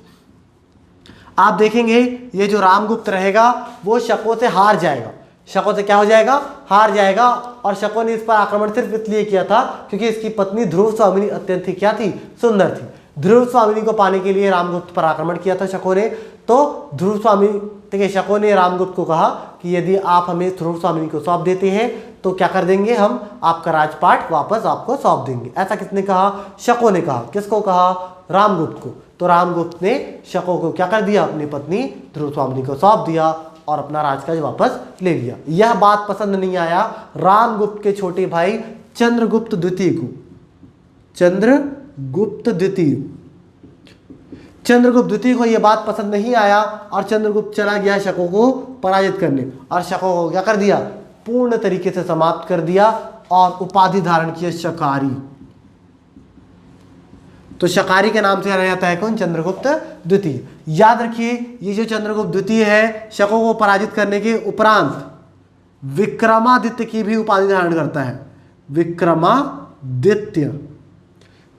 Speaker 1: आप देखेंगे ये जो रामगुप्त रहेगा वो शकों से हार जाएगा। शकों से क्या हो जाएगा? हार जाएगा। और शकों ने इस पर आक्रमण सिर्फ इसलिए किया था क्योंकि इसकी पत्नी ध्रुव स्वामिनी अत्यंत ही क्या थी? सुंदर थी। ध्रुव स्वामिनी को पाने के लिए रामगुप्त पर आक्रमण किया था शकों ने। तो ध्रुव स्वामिनी, ठीक है, शकों ने रामगुप्त को कहा कि यदि आप हमें ध्रुव स्वामिनी को सौंप देते हैं तो क्या कर देंगे? हम आपका राजपाट वापस आपको सौंप देंगे। ऐसा किसने कहा? शकों ने कहा। किसको कहा? रामगुप्त को। तो रामगुप्त ने शकों को क्या कर दिया? अपनी पत्नी ध्रुव स्वामिनी को सौंप दिया और अपना राजकाज वापस ले लिया। यह बात पसंद नहीं आया रामगुप्त के छोटे भाई चंद्रगुप्त द्वितीय को। चंद्रगुप्त द्वितीय को यह बात पसंद नहीं आया और चंद्रगुप्त चला गया शकों को पराजित करने, और शकों को क्या कर दिया? पूर्ण तरीके से समाप्त कर दिया और उपाधि धारण किया शकारी। तो शकारी के नाम से जाना जाता है कौन? चंद्रगुप्त द्वितीय। याद रखिए, ये जो चंद्रगुप्त द्वितीय है शकों को पराजित करने के उपरांत विक्रमादित्य की भी उपाधि धारण करता है। विक्रमादित्य।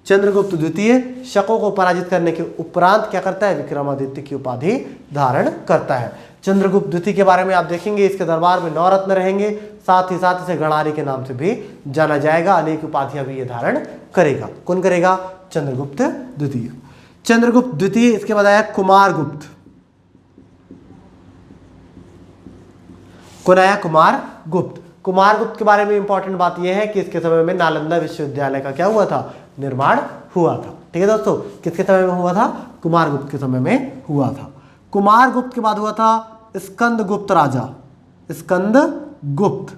Speaker 1: चंद्रगुप्त द्वितीय शकों को पराजित करने के उपरांत क्या करता है, विक्रमादित्य की उपाधि धारण करता है। चंद्रगुप्त द्वितीय के बारे में आप देखेंगे, इसके दरबार में 9 रत्न रहेंगे, साथ ही साथ इसे गणारी के नाम से भी जाना जाएगा। अनेक उपाधियां भी ये धारण करेगा। कौन करेगा, चंद्रगुप्त द्वितीय। चंद्रगुप्त द्वितीय, इसके बाद आया कुमारगुप्त। कौन आया, कुमारगुप्त। कुमारगुप्त के बारे में इंपॉर्टेंट बात यह है कि इसके समय में नालंदा विश्वविद्यालय का क्या हुआ था, निर्माण हुआ था। ठीक है दोस्तों, किसके समय में हुआ था, कुमारगुप्त के समय में हुआ था। कुमारगुप्त के बाद हुआ था स्कंदगुप्त राजा। स्कंदगुप्त।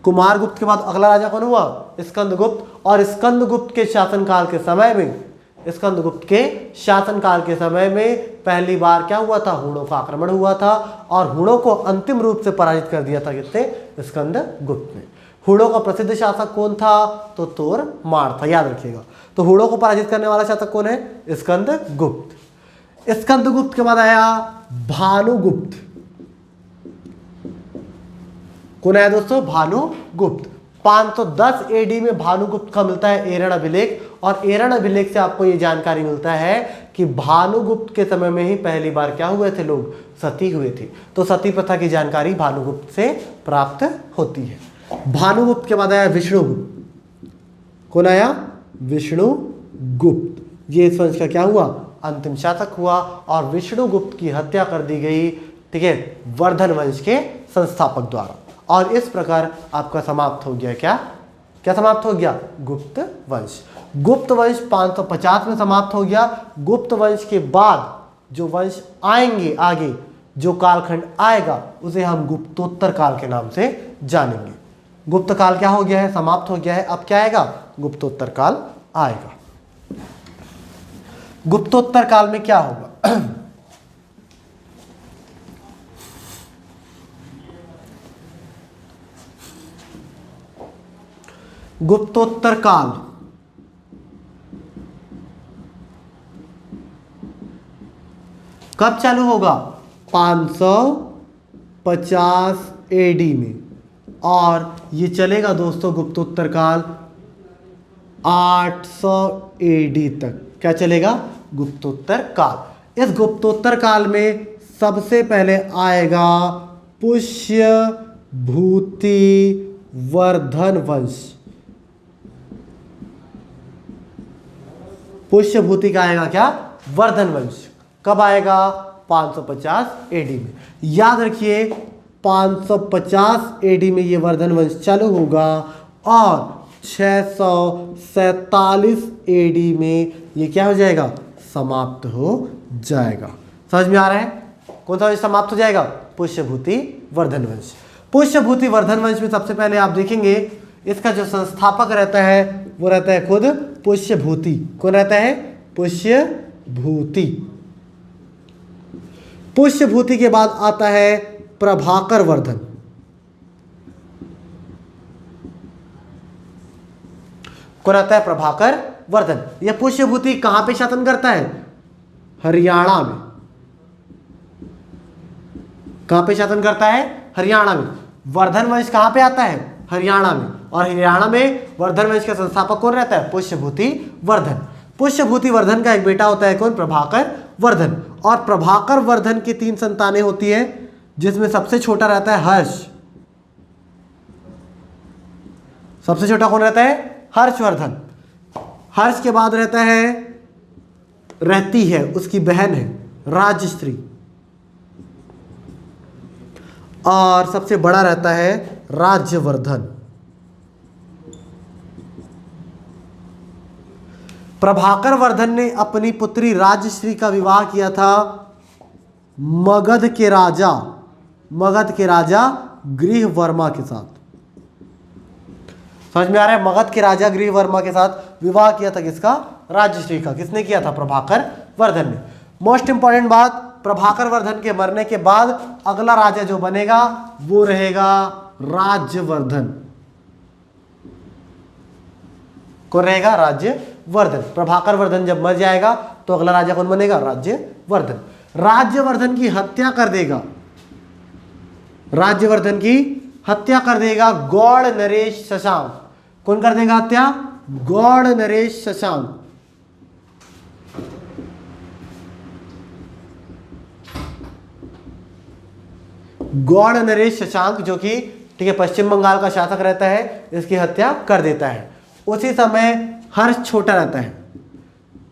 Speaker 1: कुमारगुप्त के बाद अगला राजा कौन हुआ, स्कंदगुप्त। और स्कंदगुप्त के शासनकाल के समय में, स्कंदगुप्त के शासनकाल के समय में पहली बार क्या हुआ था, हूणों का आक्रमण हुआ था और हूणों को अंतिम रूप से पराजित कर दिया था किसने, स्कंदगुप्त ने। हूणों का प्रसिद्ध शासक कौन था, तो तोरमार था, याद रखिएगा। तो हूणों को पराजित करने वाला शासक कौन है, स्कंदगुप्त। स्कंदगुप्त के बाद आया भानुगुप्त। कौन आया दोस्तों, भानुगुप्त। 510 एडी में भानुगुप्त का मिलता है एरण अभिलेख, और एरण अभिलेख से आपको ये जानकारी मिलता है कि भानुगुप्त के समय में ही पहली बार क्या हुए थे, लोग सती हुए थे। तो सती प्रथा की जानकारी भानुगुप्त से प्राप्त होती है। भानुगुप्त के बाद आया विष्णुगुप्त। कौन आया, विष्णुगुप्त। ये इस वंश का क्या हुआ, अंतिम शासक हुआ और विष्णुगुप्त की हत्या कर दी गई, ठीक है, वर्धन वंश के संस्थापक द्वारा। और इस प्रकार आपका समाप्त हो गया, क्या समाप्त हो गया, गुप्त वंश। गुप्त वंश 550 में समाप्त हो गया। गुप्त वंश के बाद जो वंश आएंगे आगे, जो कालखंड आएगा, उसे हम गुप्तोत्तर काल के नाम से जानेंगे। गुप्त काल क्या हो गया है, समाप्त हो गया है। अब क्या आएगा, गुप्तोत्तर काल आएगा। गुप्तोत्तर काल में क्या होगा, गुप्तोत्तर काल कब चालू होगा, 550 एडी में, और ये चलेगा दोस्तों गुप्तोत्तर काल 800 एडी तक। क्या चलेगा, गुप्तोत्तर काल। इस गुप्तोत्तर काल में सबसे पहले आएगा पुष्यभूति वर्धन वंश। पुष्यभूति का आएगा क्या, वर्धन वंश। कब आएगा, 550 एडी में। याद रखिए 550 एडी में ये वर्धन वंश चालू होगा और 647 एडी में ये क्या हो जाएगा, समाप्त हो जाएगा। समझ में आ रहा है, कौन सा वंश समाप्त हो जाएगा, पुष्यभूति वर्धन वंश। पुष्यभूति वर्धन वंश में सबसे पहले आप देखेंगे इसका जो संस्थापक रहता है वो रहता है खुद पुष्यभूति। कौन रहता है, पुष्यभूति। पुष्यभूति के बाद आता है प्रभाकर वर्धन। कौन आता है, प्रभाकर वर्धन। यह पुष्यभूति कहां पे शासन करता है, हरियाणा में। कहां पे शासन करता है, हरियाणा में। वर्धन वंश कहां पे आता है, हरियाणा में। और हरियाणा में वर्धन वंश का संस्थापक कौन रहता है, पुष्यभूति वर्धन। पुष्यभूति वर्धन का एक बेटा होता है कौन, प्रभाकर वर्धन। और प्रभाकर वर्धन की 3 संतानें होती है, जिसमें सबसे छोटा रहता है हर्ष। सबसे छोटा कौन रहता है, हर्षवर्धन। हर्ष के बाद रहती है उसकी बहन है राजश्री। और सबसे बड़ा रहता है राज्यवर्धन। प्रभाकर वर्धन ने अपनी पुत्री राजश्री का विवाह किया था मगध के राजा गृहवर्मा के साथ। समझ में आ रहा है, मगध के राजा गृहवर्मा के साथ विवाह किया था किसका, राजश्री का। किसने किया था, प्रभाकर वर्धन ने। मोस्ट इंपॉर्टेंट बात, प्रभाकर वर्धन के मरने के बाद अगला राजा जो बनेगा वो रहेगा राज्यवर्धन। कौन रहेगा, राज्यवर्धन। प्रभाकर वर्धन जब मर जाएगा तो अगला राजा कौन बनेगा, राज्यवर्धन। राज्यवर्धन की हत्या कर देगा, राज्यवर्धन की हत्या कर देगा गौड़ नरेश शशांक। कौन कर देगा हत्या? गौड़ नरेश शशांक। गौड़ नरेश शशांक जो कि ठीक है पश्चिम बंगाल का शासक रहता है, इसकी हत्या कर देता है। उसी समय हर्ष छोटा रहता है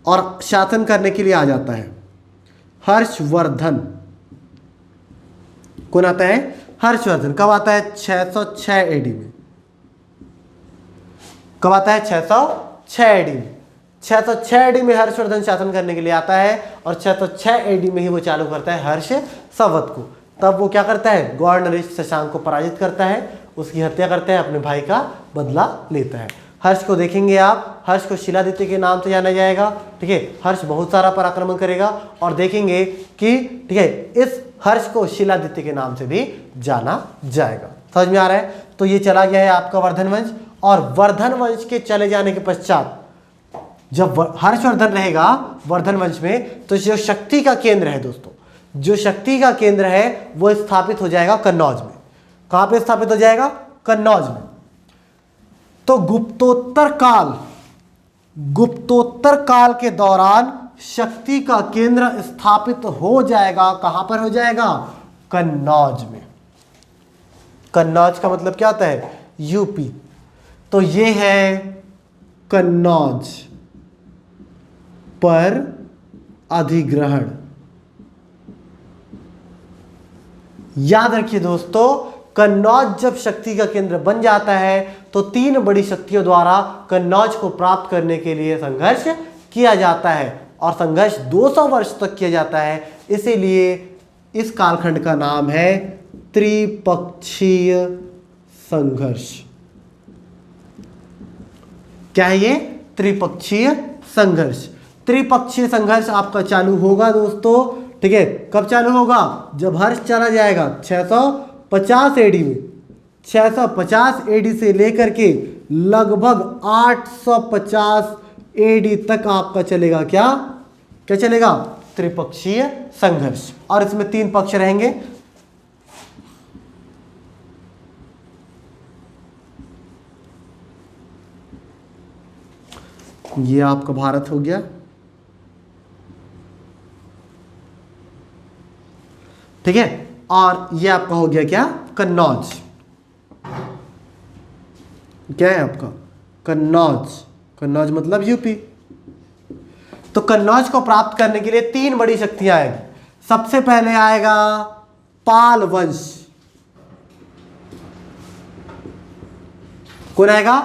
Speaker 1: और शासन करने के लिए आ जाता है हर्षवर्धन। कौन आता है? हर्षवर्धन। कब आता है? 606 एडी में। कब आता है? 606 एडी में। 606 एडी में हर्षवर्धन शासन करने के लिए आता है और 606 एडी में ही वो चालू करता है हर्ष संवत को। तब वो क्या करता है? गौड़ नरेश शशांक को पराजित करता है, उसकी हत्या करता है, अपने भाई का बदला लेता है। हर्ष को देखेंगे आप, हर्ष को शिलादित्य के नाम से जाना जाएगा। ठीक है, हर्ष बहुत सारा पराक्रमण करेगा और देखेंगे कि ठीक है इस हर्ष को शिलादित्य के नाम से भी जाना जाएगा। समझ में आ रहा है? तो ये चला गया है आपका वर्धन वंश। और वर्धन वंश के चले जाने के पश्चात जब हर्षवर्धन रहेगा वर्धन वंश में, तो जो शक्ति का केंद्र है दोस्तों, जो शक्ति का केंद्र है वो स्थापित हो जाएगा कन्नौज में। कहां पे स्थापित हो जाएगा? कन्नौज में। तो गुप्तोत्तर काल के दौरान शक्ति का केंद्र स्थापित हो जाएगा। कहां पर हो जाएगा? कन्नौज में। कन्नौज का मतलब क्या होता है? यूपी। तो ये है कन्नौज पर अधिग्रहण। याद रखिए दोस्तों, कन्नौज जब शक्ति का केंद्र बन जाता है तो तीन बड़ी शक्तियों द्वारा कन्नौज को प्राप्त करने के लिए संघर्ष किया जाता है और संघर्ष 200 वर्ष तक किया जाता है। इसीलिए इस कालखंड का नाम है त्रिपक्षीय संघर्ष। क्या है ये? त्रिपक्षीय संघर्ष। त्रिपक्षीय संघर्ष आपका चालू होगा दोस्तों। ठीक है, कब चालू होगा? जब हर्ष चला जाएगा 650 एडी में। 650 एडी से लेकर के लगभग 850 एडी तक आपका चलेगा क्या चलेगा? त्रिपक्षीय संघर्ष। और इसमें तीन पक्ष रहेंगे। ये आपका भारत हो गया। ठीक है, और ये आपका हो गया क्या? कन्नौज। क्या है आपका? कन्नौज। कन्नौज मतलब यूपी। तो कन्नौज को प्राप्त करने के लिए तीन बड़ी शक्तियां आएगी। सबसे पहले आएगा पाल वंश। कौन आएगा?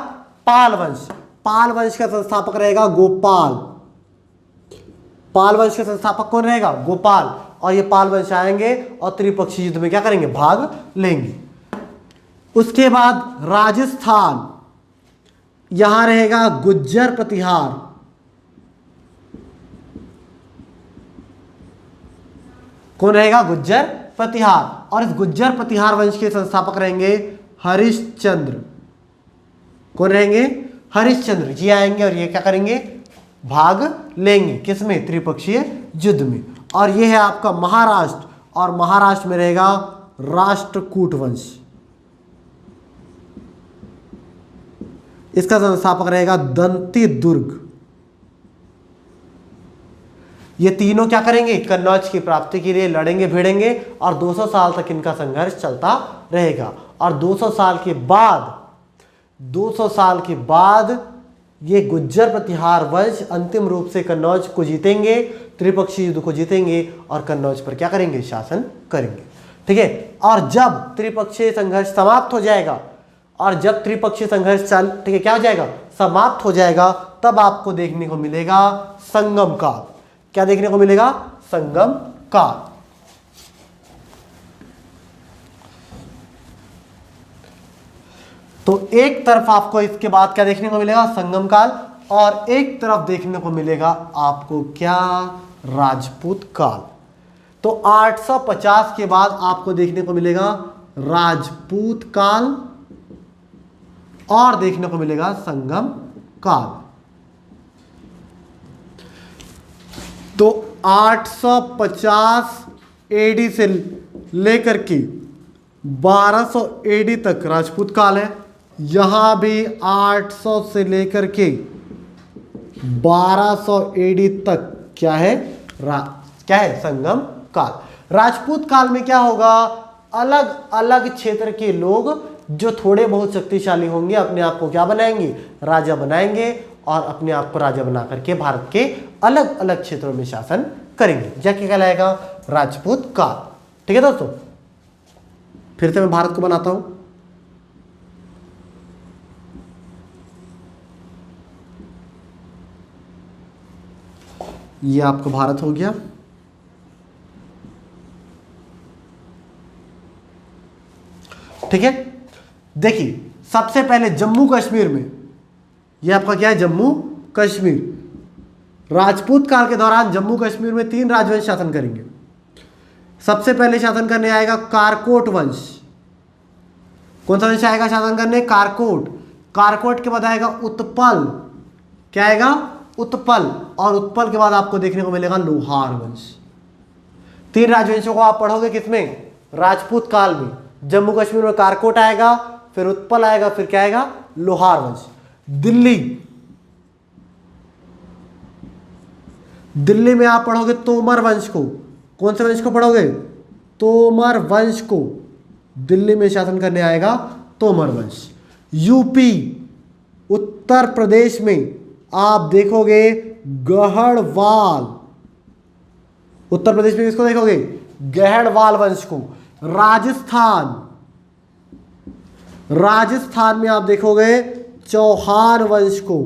Speaker 1: पाल वंश। पाल वंश का संस्थापक रहेगा गोपाल। पाल वंश का संस्थापक कौन रहेगा? गोपाल। और ये पाल वंश आएंगे और त्रिपक्षीय युद्ध में क्या करेंगे? भाग लेंगे। उसके बाद राजस्थान, यहां रहेगा गुज्जर प्रतिहार। कौन रहेगा? गुज्जर प्रतिहार। और इस गुज्जर प्रतिहार वंश के संस्थापक रहेंगे हरिश्चंद्र। कौन रहेंगे? हरिश्चंद्र जी आएंगे और ये क्या करेंगे? भाग लेंगे। किसमें? त्रिपक्षीय युद्ध में। और ये है आपका महाराष्ट्र, और महाराष्ट्र में रहेगा राष्ट्रकूट वंश। इसका संस्थापक रहेगा दंती दुर्ग। ये तीनों क्या करेंगे? कन्नौज की प्राप्ति के लिए लड़ेंगे भिड़ेंगे और 200 साल तक इनका संघर्ष चलता रहेगा। और 200 साल के बाद ये गुज्जर प्रतिहार वंश अंतिम रूप से कन्नौज को जीतेंगे, त्रिपक्षीय युद्ध को जीतेंगे और कन्नौज पर क्या करेंगे? शासन करेंगे। ठीक है, और जब त्रिपक्षीय संघर्ष समाप्त हो जाएगा, और जब त्रिपक्षीय संघर्ष ठीक है क्या हो जाएगा? समाप्त हो जाएगा, तब आपको देखने को मिलेगा संगम काल। क्या देखने को मिलेगा? संगम काल। तो एक तरफ आपको इसके बाद क्या देखने को मिलेगा? संगम काल। और एक तरफ देखने को मिलेगा आपको क्या? राजपूत काल। तो 850 के बाद आपको देखने को मिलेगा राजपूत काल और देखने को मिलेगा संगम काल। तो 850 एडी से लेकर के 1200 एडी तक राजपूत काल है। यहां भी 800 से लेकर के 1200 एडी तक क्या है, क्या है, संगम काल। राजपूत काल में क्या होगा, अलग अलग क्षेत्र के लोग जो थोड़े बहुत शक्तिशाली होंगे अपने आप को क्या बनाएंगे, राजा बनाएंगे, और अपने आप को राजा बना करके भारत के अलग अलग क्षेत्रों में शासन करेंगे। यह क्या कहलाएगा, राजपूत काल। ठीक है दोस्तों, फिर से मैं भारत को बनाता हूं। ये आपका भारत हो गया। ठीक है, देखिए सबसे पहले जम्मू कश्मीर में, ये आपका क्या है, जम्मू कश्मीर। राजपूत काल के दौरान जम्मू कश्मीर में 3 राजवंश शासन करेंगे। सबसे पहले शासन करने आएगा कारकोट वंश। कौन सा वंश आएगा शासन करने, कारकोट। कारकोट के बाद आएगा उत्पल, क्या आएगा, उत्पल। और उत्पल के बाद आपको देखने को मिलेगा लोहार वंश। 3 राजवंशों को आप पढ़ोगे किसमें, राजपूत काल में। जम्मू कश्मीर में कारकोट आएगा, फिर उत्पल आएगा, फिर क्या आएगा, लोहार वंश। दिल्ली में आप पढ़ोगे तोमर वंश को। कौन से वंश को पढ़ोगे, तोमर वंश को। दिल्ली में शासन करने आएगा तोमर वंश। यूपी, उत्तर प्रदेश में आप देखोगे गहड़वाल। उत्तर प्रदेश में किसको देखोगे, गहड़वाल वंश को। राजस्थान में आप देखोगे चौहान वंश को।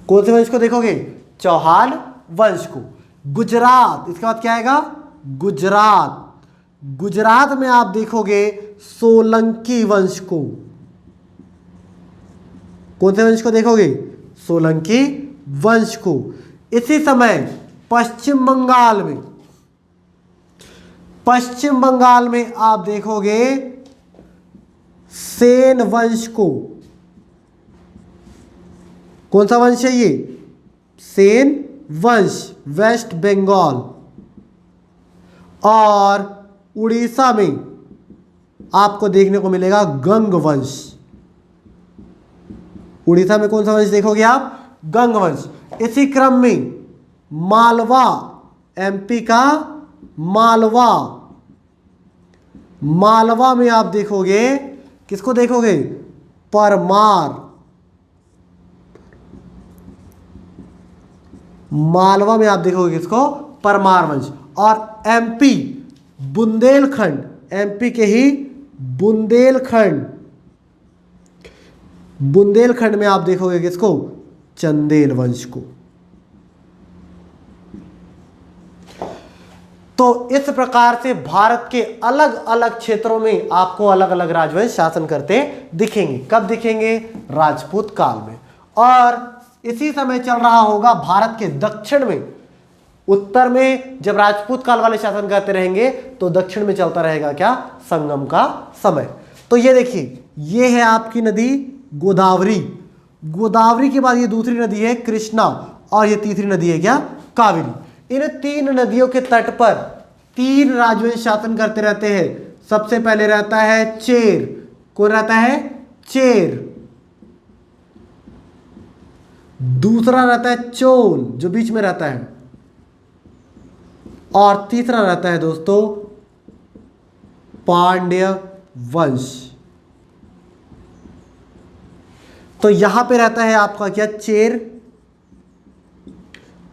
Speaker 1: कौन से वंश को देखोगे, चौहान वंश को। गुजरात, इसके बाद क्या आएगा, गुजरात में आप देखोगे सोलंकी वंश को। कौन से वंश को देखोगे, सोलंकी वंश को। इसी समय पश्चिम बंगाल में आप देखोगे सेन वंश को। कौन सा वंश है ये, सेन वंश, वेस्ट बंगाल। और उड़ीसा में आपको देखने को मिलेगा गंग वंश। उड़ीसा में कौन सा वंश देखोगे आप, गंग वंश। इसी क्रम में मालवा, एमपी का मालवा में आप देखोगे, किसको देखोगे, परमार। मालवा में आप देखोगे किसको, परमार वंश। और एमपी बुंदेलखंड, एमपी के ही बुंदेलखंड में आप देखोगे किसको, चंदेल वंश को। तो इस प्रकार से भारत के अलग अलग क्षेत्रों में आपको अलग अलग राजवंश शासन करते दिखेंगे। कब दिखेंगे, राजपूत काल में। और इसी समय चल रहा होगा भारत के दक्षिण में। उत्तर में जब राजपूत काल वाले शासन करते रहेंगे तो दक्षिण में चलता रहेगा क्या, संगम का समय। तो ये देखिए, ये है आपकी नदी गोदावरी। गोदावरी के बाद ये दूसरी नदी है कृष्णा, और ये तीसरी नदी है क्या, कावेरी। इन 3 नदियों के तट पर 3 राजवंश शासन करते रहते हैं। सबसे पहले रहता है चेर। कौन रहता है, चेर। दूसरा रहता है चोल, जो बीच में रहता है। और तीसरा रहता है दोस्तों पांड्य वंश। तो यहां पे रहता है आपका क्या, चेर।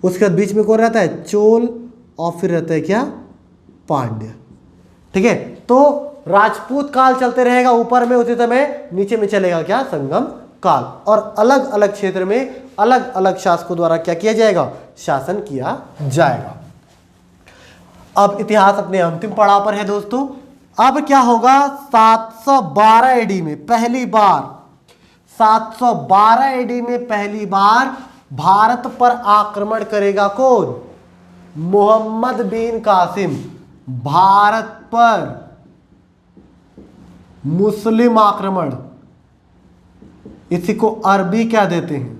Speaker 1: उसके बाद बीच में कौन रहता है, चोल। और फिर रहता है क्या, पांड्य। ठीक है, तो राजपूत काल चलते रहेगा ऊपर में, उसी समय नीचे में चलेगा क्या, संगम काल। और अलग अलग क्षेत्र में अलग अलग शासकों द्वारा क्या किया जाएगा, शासन किया जाएगा। अब इतिहास अपने अंतिम पड़ाव पर है दोस्तों। अब क्या होगा, 712 एडी में पहली बार, 712 एडी में पहली बार भारत पर आक्रमण करेगा कौन, मोहम्मद बिन कासिम। भारत पर मुस्लिम आक्रमण, इसी को अरबी क्या देते हैं,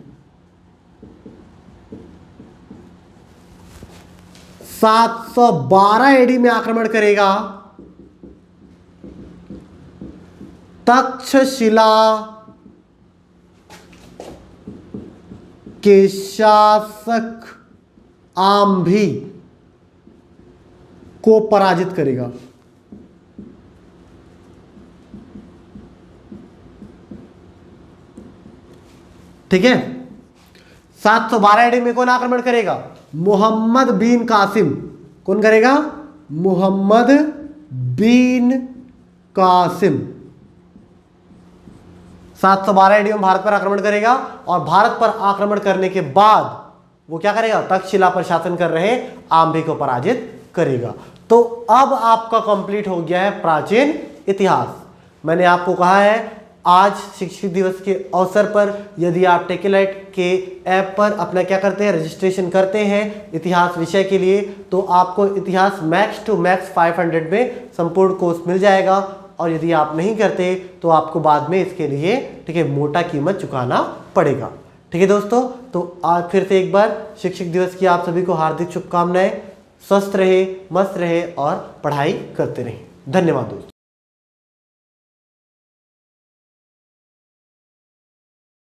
Speaker 1: 712 एडी में आक्रमण करेगा तक्षशिला के शासक आम्भी को पराजित करेगा। ठीक है। 712 AD में कौन आक्रमण करेगा? मोहम्मद बिन कासिम। कौन करेगा? मोहम्मद बिन कासिम 712 AD में भारत पर आक्रमण करेगा और भारत पर आक्रमण करने के बाद वो क्या करेगा? तक्षशिला पर शासन कर रहे आम्भी को पराजित करेगा। तो अब आपका कंप्लीट हो गया है प्राचीन इतिहास। मैंने आपको कहा है आज शिक्षक दिवस के अवसर पर यदि आप टेकीलाइट के ऐप पर अपना क्या करते हैं, रजिस्ट्रेशन करते हैं इतिहास विषय के लिए, तो आपको इतिहास मैक्स टू मैक्स 500 में संपूर्ण कोर्स मिल जाएगा। और यदि आप नहीं करते तो आपको बाद में इसके लिए ठीक है मोटा कीमत चुकाना पड़ेगा। ठीक है दोस्तों, तो आज फिर से एक बार शिक्षक दिवस की आप सभी को हार्दिक शुभकामनाएं। स्वस्थ रहे, मस्त रहे और पढ़ाई करते रहे। धन्यवाद दोस्तों।